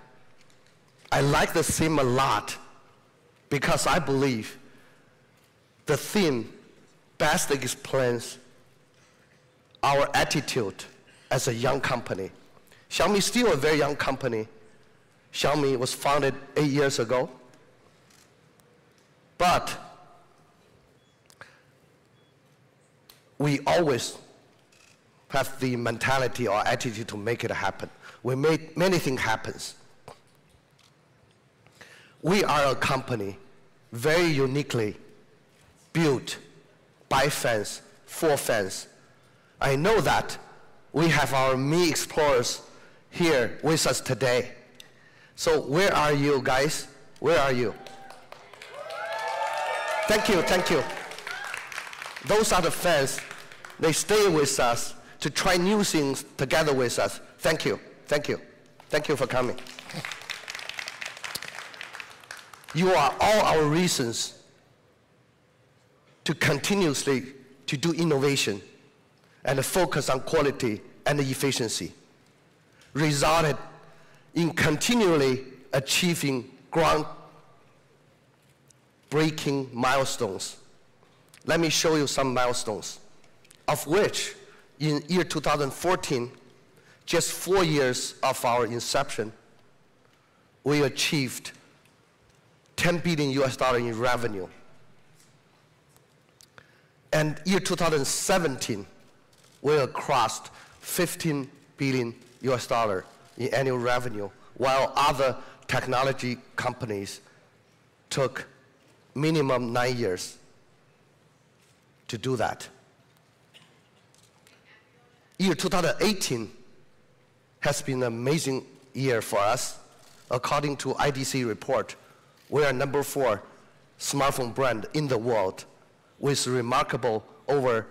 I like the theme a lot because I believe the theme best explains our attitude as a young company. Xiaomi is still a very young company. Xiaomi was founded 8 years ago. But we always have the mentality or attitude to make it happen. We made many things happen. We are a company very uniquely built by fans, for fans. I know that we have our Mi Explorers here with us today. So where are you guys? Where are you? Thank you, thank you. Those are the fans. They stay with us to try new things together with us. Thank you, thank you. Thank you for coming. You are all our reasons to continuously to do innovation and focus on quality and efficiency, resulted in continually achieving groundbreaking milestones. Let me show you some milestones, of which in year 2014, just 4 years of our inception, we achieved $10 billion in revenue. And year 2017, we crossed $15 billion in annual revenue, while other technology companies took minimum 9 years to do that. Year 2018 has been an amazing year for us. According to IDC report, we are #4 smartphone brand in the world with remarkable over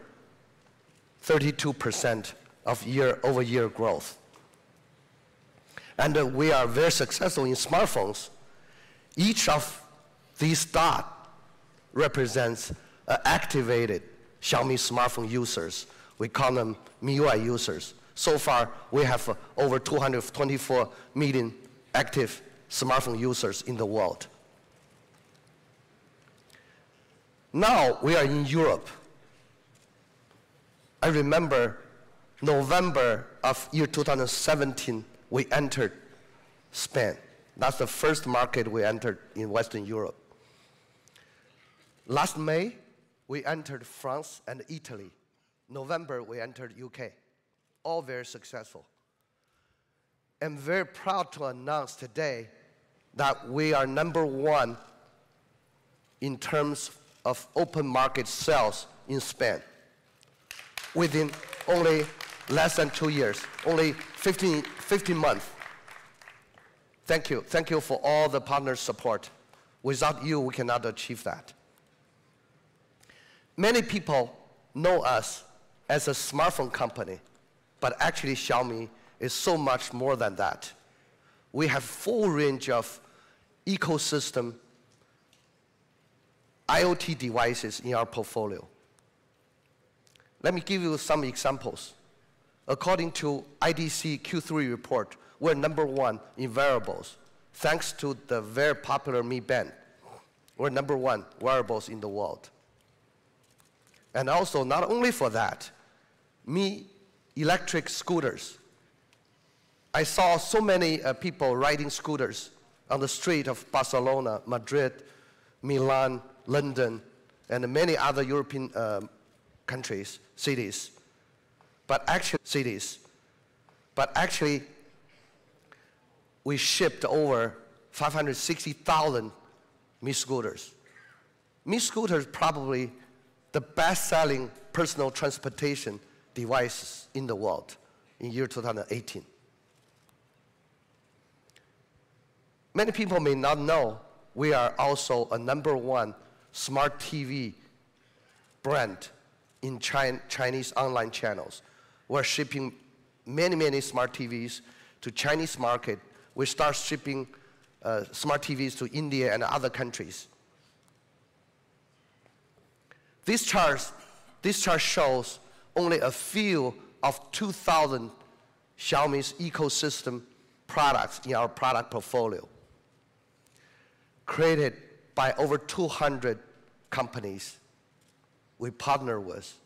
32% of year-over-year growth. And we are very successful in smartphones. Each of these dots represents activated Xiaomi smartphone users. We call them MIUI users. So far, we have over 224 million active smartphone users in the world. Now we are in Europe. I remember November of year 2017, we entered Spain. That's the first market we entered in Western Europe. Last May, we entered France and Italy. November, we entered UK. All very successful. I'm very proud to announce today that we are #1 in terms of open market sales in Spain within only less than 2 years, only 15 months. Thank you. Thank you for all the partners' support. Without you, we cannot achieve that. Many people know us as a smartphone company, but actually Xiaomi is so much more than that. We have full range of ecosystem IoT devices in our portfolio. Let me give you some examples. According to IDC Q3 report, we're #1 in wearables, thanks to the very popular Mi Band. We're #1 wearables in the world. And also, not only for that, Mi electric scooters. I saw so many people riding scooters on the street of Barcelona, Madrid, Milan, London, and many other European cities. But actually, we shipped over 560,000 Mi scooters. Mi scooters probably the best-selling personal transportation devices in the world in year 2018. Many people may not know we are also a #1 smart TV brand in Chinese online channels. We're shipping many smart TVs to Chinese market. We start shipping smart TVs to India and other countries. This chart shows only a few of 2,000 Xiaomi's ecosystem products in our product portfolio, created by over 200 companies we partner with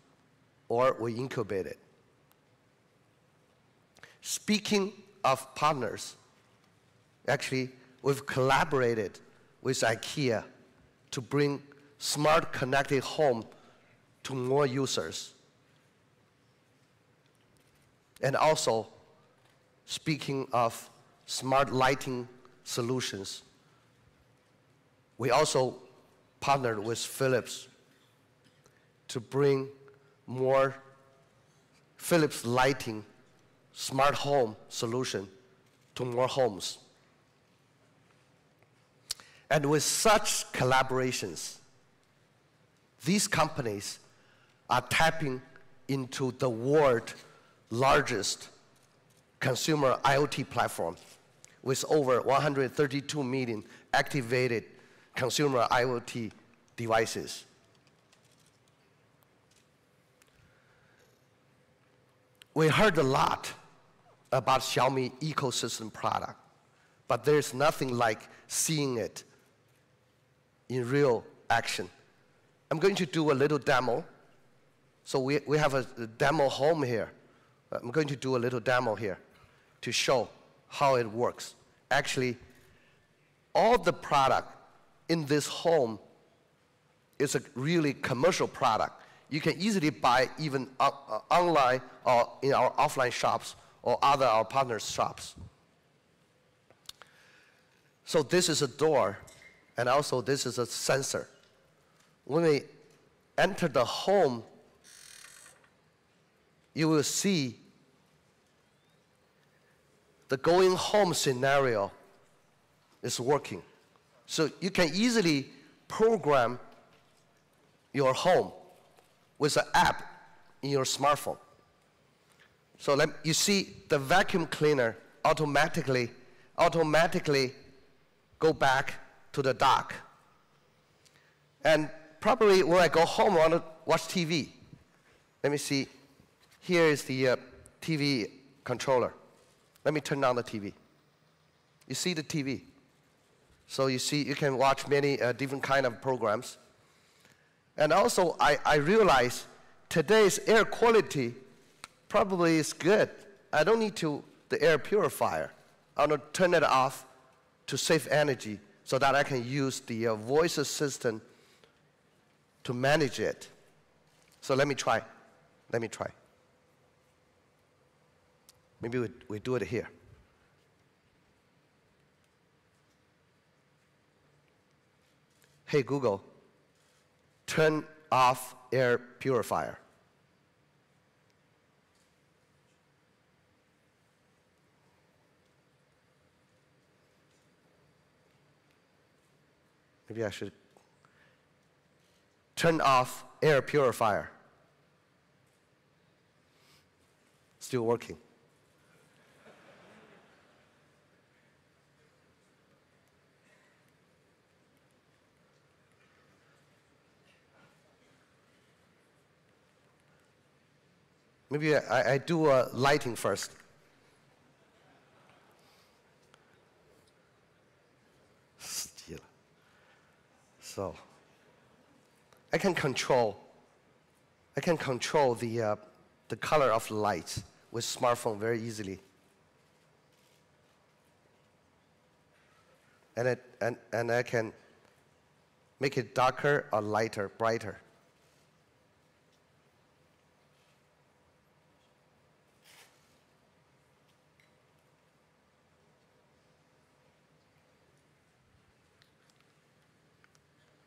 or we incubated. Speaking of partners, actually, we've collaborated with IKEA to bring smart connected home to more users. And also, speaking of smart lighting solutions, we also partnered with Philips to bring more Philips lighting smart home solution to more homes. And with such collaborations, these companies are tapping into the world's largest consumer IoT platform with over 132 million activated consumer IoT devices. We heard a lot about Xiaomi ecosystem product, but there's nothing like seeing it in real action. I'm going to do a little demo. So we have a demo home here. I'm going to do a little demo here to show how it works. Actually, all the product in this home is a really commercial product. You can easily buy even online or in our offline shops or other our partners' shops. So this is a door, and also this is a sensor. When we enter the home, you will see the going home scenario is working. So you can easily program your home with an app in your smartphone. So you see the vacuum cleaner automatically go back to the dock. And probably when I go home, I want to watch TV. Let me see. Here is the TV controller. Let me turn on the TV. You see the TV. So you see, you can watch many different kind of programs. And also, I realize today's air quality probably is good. I don't need the air purifier. I want to turn it off to save energy so that I can use the voice assistant to manage it. So let me try. Maybe we do it here. Hey Google, turn off air purifier. Maybe I should turn off air purifier. Still working. Maybe I do lighting first. Still. So I can control the color of lights with smartphone very easily. And I can make it darker or lighter, brighter.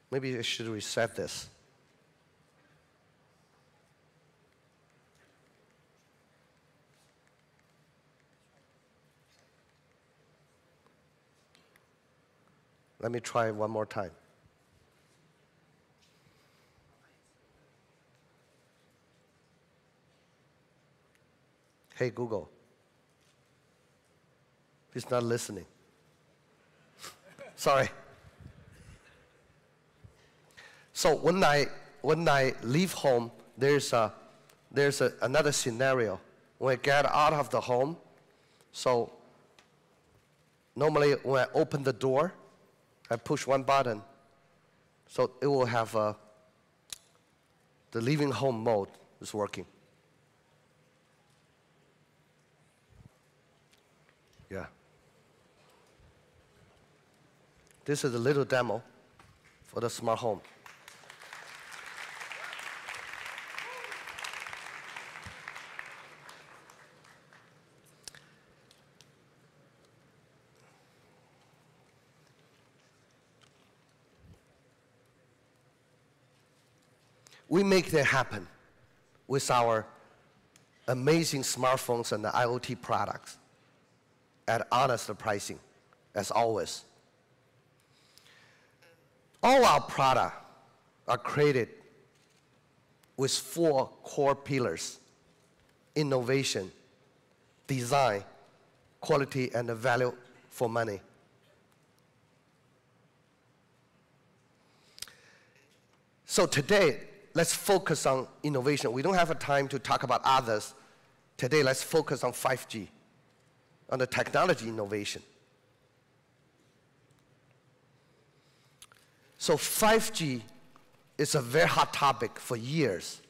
Maybe I should reset this. Let me try one more time. Hey Google. He's not listening. Sorry. So when I leave home, there's another scenario. When I get out of the home, so normally when I open the door, I push one button, so it will have the leaving home mode is working. Yeah. This is a little demo for the smart home. We make that happen with our amazing smartphones and the IoT products at honest pricing, as always. All our products are created with 4 core pillars: innovation, design, quality, and the value for money. So today, let's focus on innovation. We don't have a time to talk about others. Today, let's focus on 5G, on the technology innovation. So 5G is a very hot topic for years,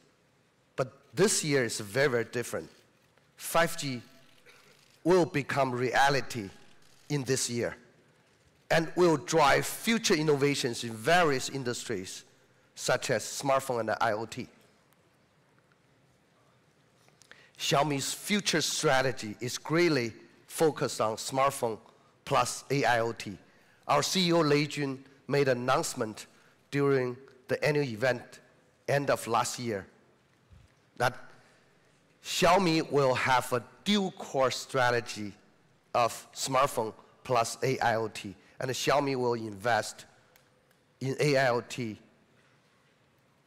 but this year is very, very different. 5G will become reality in this year and will drive future innovations in various industries, such as smartphone and IoT. Xiaomi's future strategy is greatly focused on smartphone plus AIoT. Our CEO, Lei Jun, made an announcement during the annual event end of last year that Xiaomi will have a dual-core strategy of smartphone plus AIoT, and Xiaomi will invest in AIoT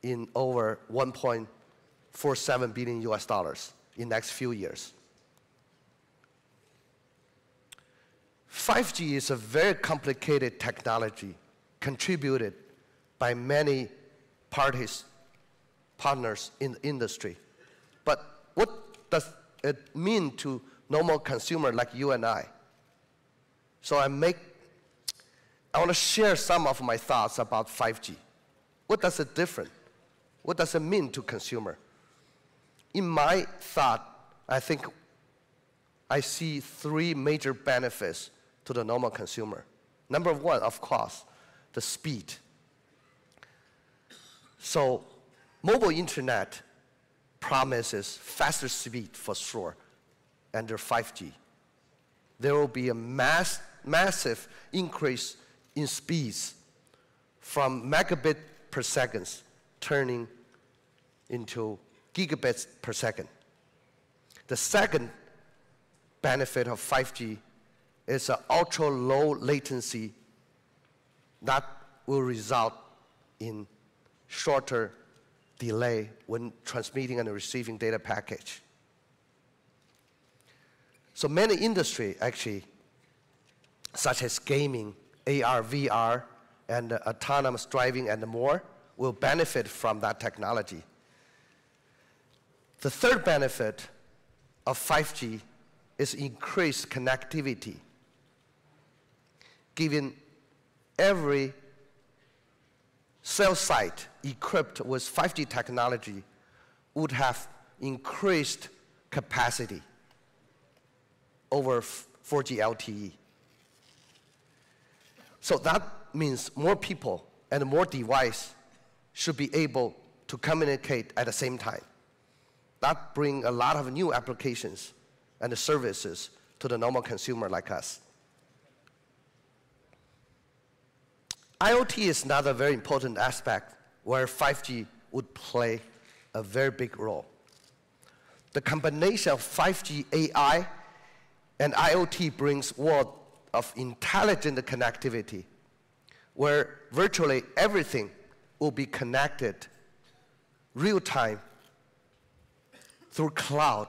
in over $1.47 billion in the next few years. 5G is a very complicated technology contributed by many partners in the industry. But what does it mean to normal consumer like you and I? So I want to share some of my thoughts about 5G. What does it different? What does it mean to consumer? In my thought, I think I see three major benefits to the normal consumer. Number one, of course, the speed. So mobile internet promises faster speed for sure under 5G. There will be a massive increase in speeds from megabit per second turning into gigabits per second. The second benefit of 5G is an ultra-low latency that will result in shorter delay when transmitting and receiving data package. So many industries actually, such as gaming, AR, VR, and autonomous driving and more, will benefit from that technology. The third benefit of 5G is increased connectivity, giving every cell site equipped with 5G technology would have increased capacity over 4G LTE. So that means more people and more devices should be able to communicate at the same time. That brings a lot of new applications and services to the normal consumer like us. IoT is another very important aspect where 5G would play a very big role. The combination of 5G AI and IoT brings a world of intelligent connectivity, where virtually everything will be connected real-time through cloud.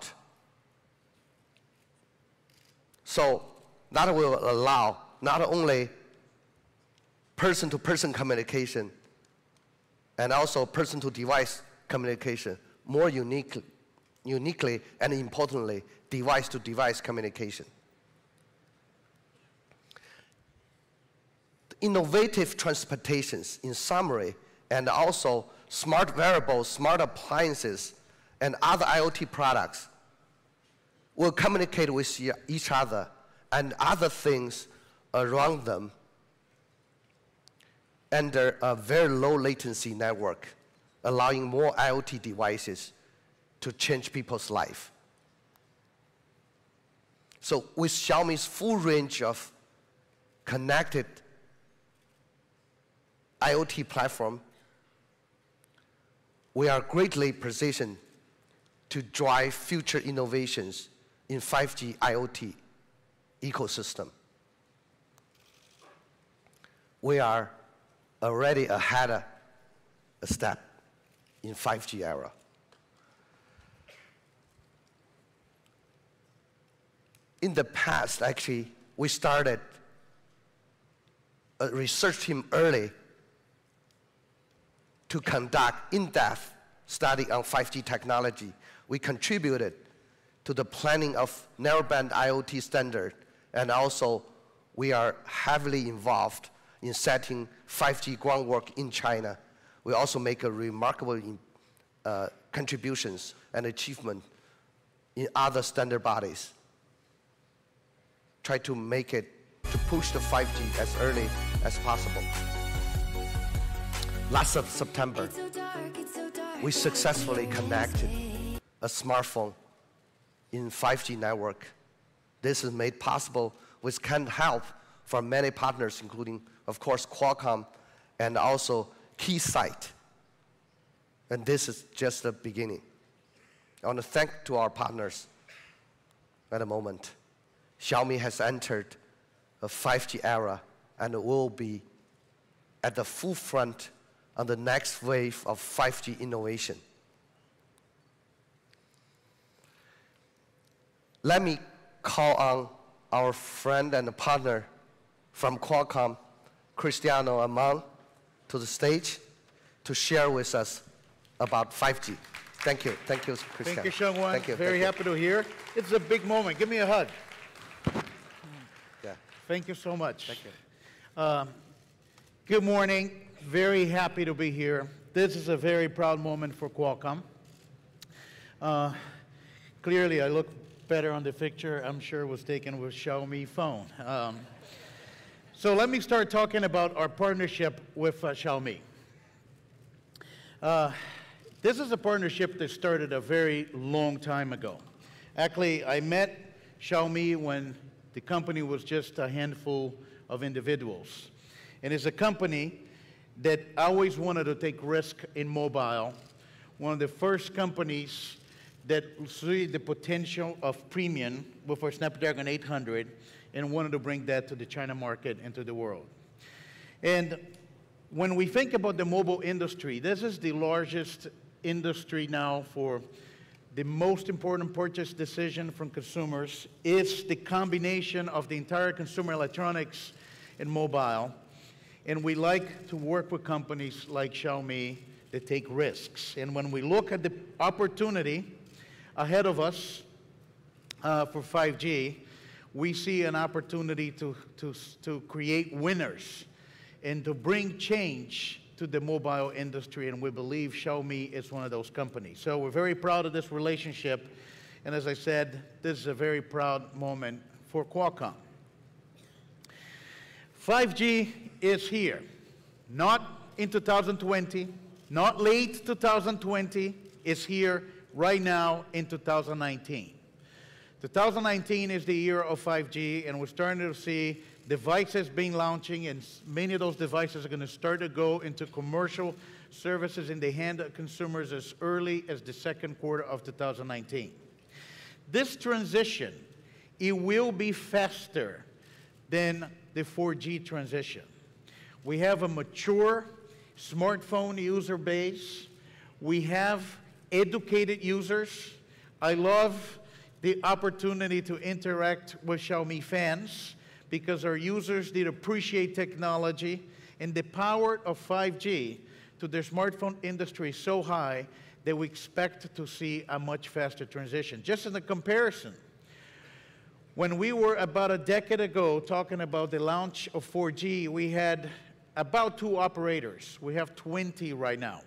So that will allow not only person-to-person communication and also person-to-device communication, more uniquely and importantly, device-to-device communication. Innovative transportations, in summary, and also smart wearables, smart appliances, and other IoT products will communicate with each other and other things around them under a very low latency network, allowing more IoT devices to change people's life. So with Xiaomi's full range of connected IoT platform, we are greatly positioned to drive future innovations in 5G IoT ecosystem. We are already ahead a step in 5G era. In the past, actually, we started a research team early to conduct in-depth study on 5G technology. We contributed to the planning of narrowband IoT standard, and also we are heavily involved in setting 5G groundwork in China. We also make a remarkable contributions and achievement in other standard bodies. Try to make it, to push the 5G as early as possible. Last of September, we successfully connected a smartphone in 5G network. This is made possible with kind help from many partners, including, of course, Qualcomm and also Keysight. And this is just the beginning. I want to thank to our partners at the moment. Xiaomi has entered a 5G era and will be at the forefront on the next wave of 5G innovation. Let me call on our friend and partner from Qualcomm, Cristiano Amon, to the stage to share with us about 5G. Thank you, Cristiano. Thank you, Seung-Wan. Thank you. Very happy to hear. It's a big moment. Give me a hug. Yeah. Thank you so much. Thank you. Good morning. Very happy to be here. This is a very proud moment for Qualcomm. Clearly, I look better on the picture. I'm sure it was taken with Xiaomi phone. So let me start talking about our partnership with Xiaomi. This is a partnership that started a very long time ago. Actually, I met Xiaomi when the company was just a handful of individuals. And it's a company that always wanted to take risk in mobile. One of the first companies that see the potential of premium with our Snapdragon 800 and wanted to bring that to the China market and to the world. And when we think about the mobile industry, this is the largest industry now for the most important purchase decision from consumers. It's the combination of the entire consumer electronics and mobile. And we like to work with companies like Xiaomi that take risks. And when we look at the opportunity ahead of us for 5G, we see an opportunity to create winners and to bring change to the mobile industry, and we believe Xiaomi is one of those companies. So we're very proud of this relationship, and as I said, this is a very proud moment for Qualcomm. 5G is here, not in 2020, not late 2020, it's here right now in 2019. 2019 is the year of 5G, and we're starting to see devices being launching, and many of those devices are going to start to go into commercial services in the hand of consumers as early as the second quarter of 2019. This transition, it will be faster than the 4G transition. We have a mature smartphone user base. We have educated users. I love the opportunity to interact with Xiaomi fans because our users did appreciate technology, and the power of 5G to the smartphone industry is so high that we expect to see a much faster transition. Just in a comparison, when we were about a decade ago talking about the launch of 4G, we had about 2 operators. We have 20 right now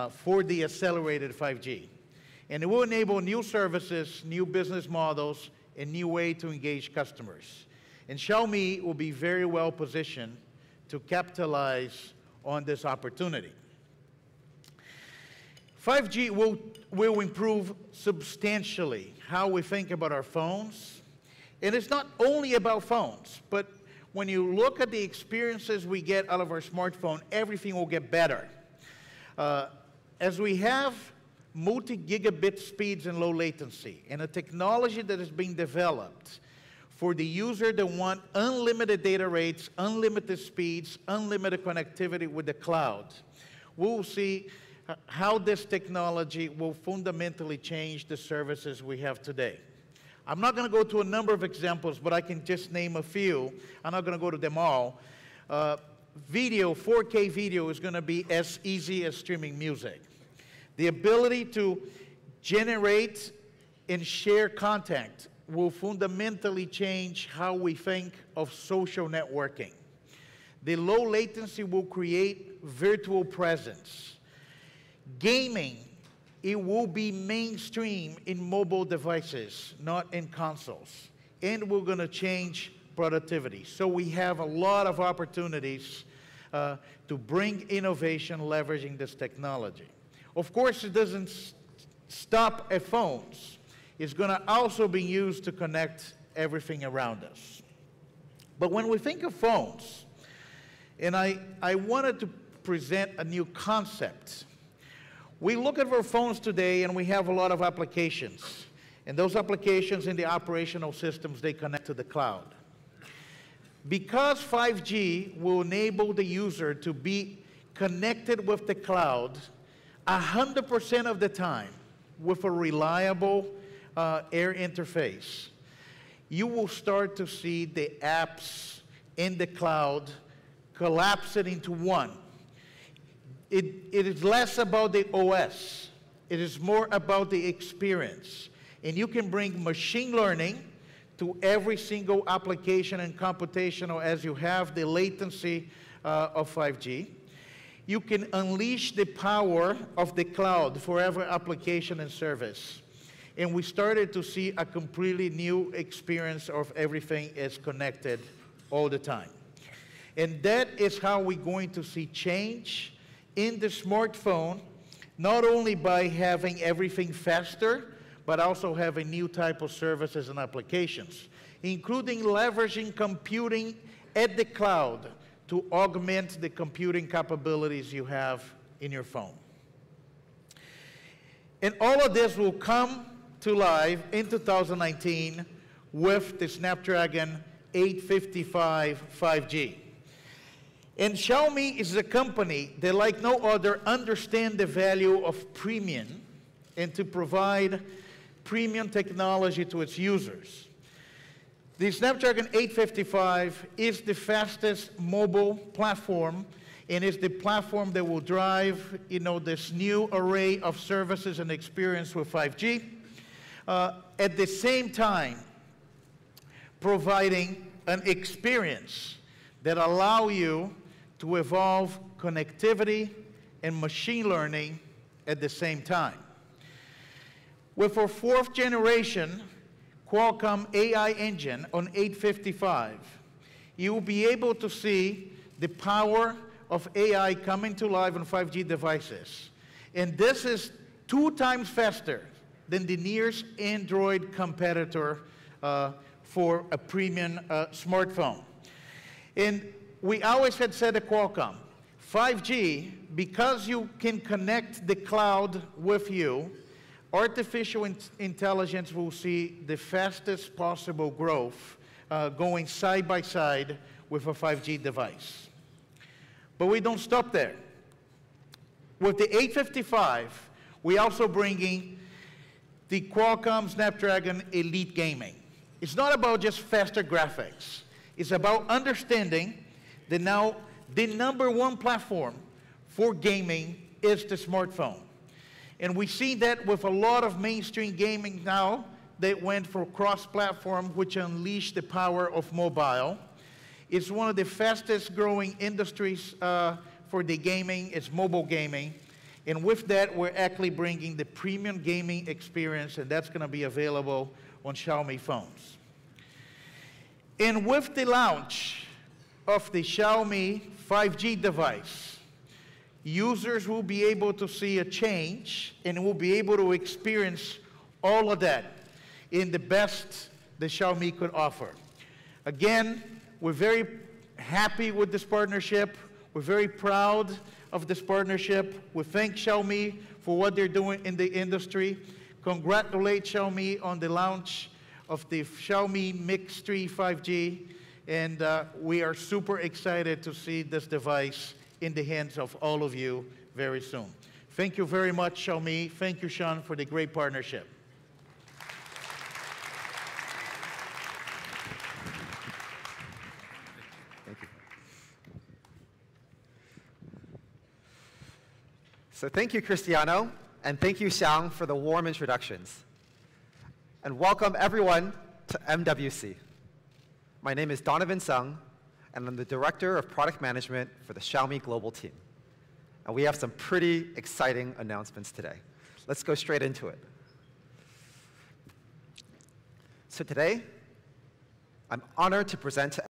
for the accelerated 5G. And it will enable new services, new business models, and new way to engage customers. And Xiaomi will be very well positioned to capitalize on this opportunity. 5G will improve substantially how we think about our phones. And it's not only about phones, but when you look at the experiences we get out of our smartphone, everything will get better. As we have multi-gigabit speeds and low latency, and a technology that is being developed for the user that want unlimited data rates, unlimited speeds, unlimited connectivity with the cloud, we'll see how this technology will fundamentally change the services we have today. I'm not going to go to a number of examples, but I can just name a few. I'm not going to go to them all. video, 4K video, is going to be as easy as streaming music. The ability to generate and share content will fundamentally change how we think of social networking. The low latency will create virtual presence. Gaming, it will be mainstream in mobile devices, not in consoles. And we're going to change productivity. So we have a lot of opportunities to bring innovation leveraging this technology. Of course, it doesn't stop at phones. It's going to also be used to connect everything around us. But when we think of phones, and I wanted to present a new concept. We look at our phones today and we have a lot of applications. And those applications in the operational systems, they connect to the cloud. Because 5G will enable the user to be connected with the cloud 100% of the time with a reliable air interface, you will start to see the apps in the cloud collapse it into one. It is less about the OS. It is more about the experience. And you can bring machine learning to every single application and computational as you have the latency of 5G. You can unleash the power of the cloud for every application and service. And we started to see a completely new experience of everything is connected all the time. And that is how we're going to see change in the smartphone, not only by having everything faster, but also having new type of services and applications, including leveraging computing at the cloud to augment the computing capabilities you have in your phone. And all of this will come to life in 2019 with the Snapdragon 855 5G. And Xiaomi is a company that, like no other, understands the value of premium and to provide premium technology to its users. The Snapdragon 855 is the fastest mobile platform and is the platform that will drive, this new array of services and experience with 5G. At the same time, providing an experience that allows you to evolve connectivity and machine learning at the same time. With our 4th generation Qualcomm AI engine on 855, you will be able to see the power of AI coming to life on 5G devices. And this is 2 times faster than the nearest Android competitor for a premium smartphone. And we always had said at Qualcomm, 5G, because you can connect the cloud with you, artificial intelligence will see the fastest possible growth going side by side with a 5G device. But we don't stop there. With the 855, we're also bringing the Qualcomm Snapdragon Elite Gaming. It's not about just faster graphics. It's about understanding that now the #1 platform for gaming is the smartphone. And we see that with a lot of mainstream gaming now that went for cross-platform, which unleashed the power of mobile. It's one of the fastest growing industries for the gaming, it's mobile gaming. And with that, we're actually bringing the premium gaming experience, and that's going to be available on Xiaomi phones. And with the launch of the Xiaomi 5G device, users will be able to see a change and will be able to experience all of that in the best that Xiaomi could offer. Again, we're very happy with this partnership. We're very proud of this partnership. We thank Xiaomi for what they're doing in the industry. Congratulate Xiaomi on the launch of the Xiaomi Mix 3 5G. And we are super excited to see this device in the hands of all of you very soon. Thank you very much, Xiaomi. Thank you, Sean, for the great partnership. Thank you. So thank you, Cristiano, and thank you, Xiang, for the warm introductions. And welcome, everyone, to MWC. My name is Donovan Sung, and I'm the Director of Product Management for the Xiaomi Global Team. And we have some pretty exciting announcements today. Let's go straight into it. So today, I'm honored to present to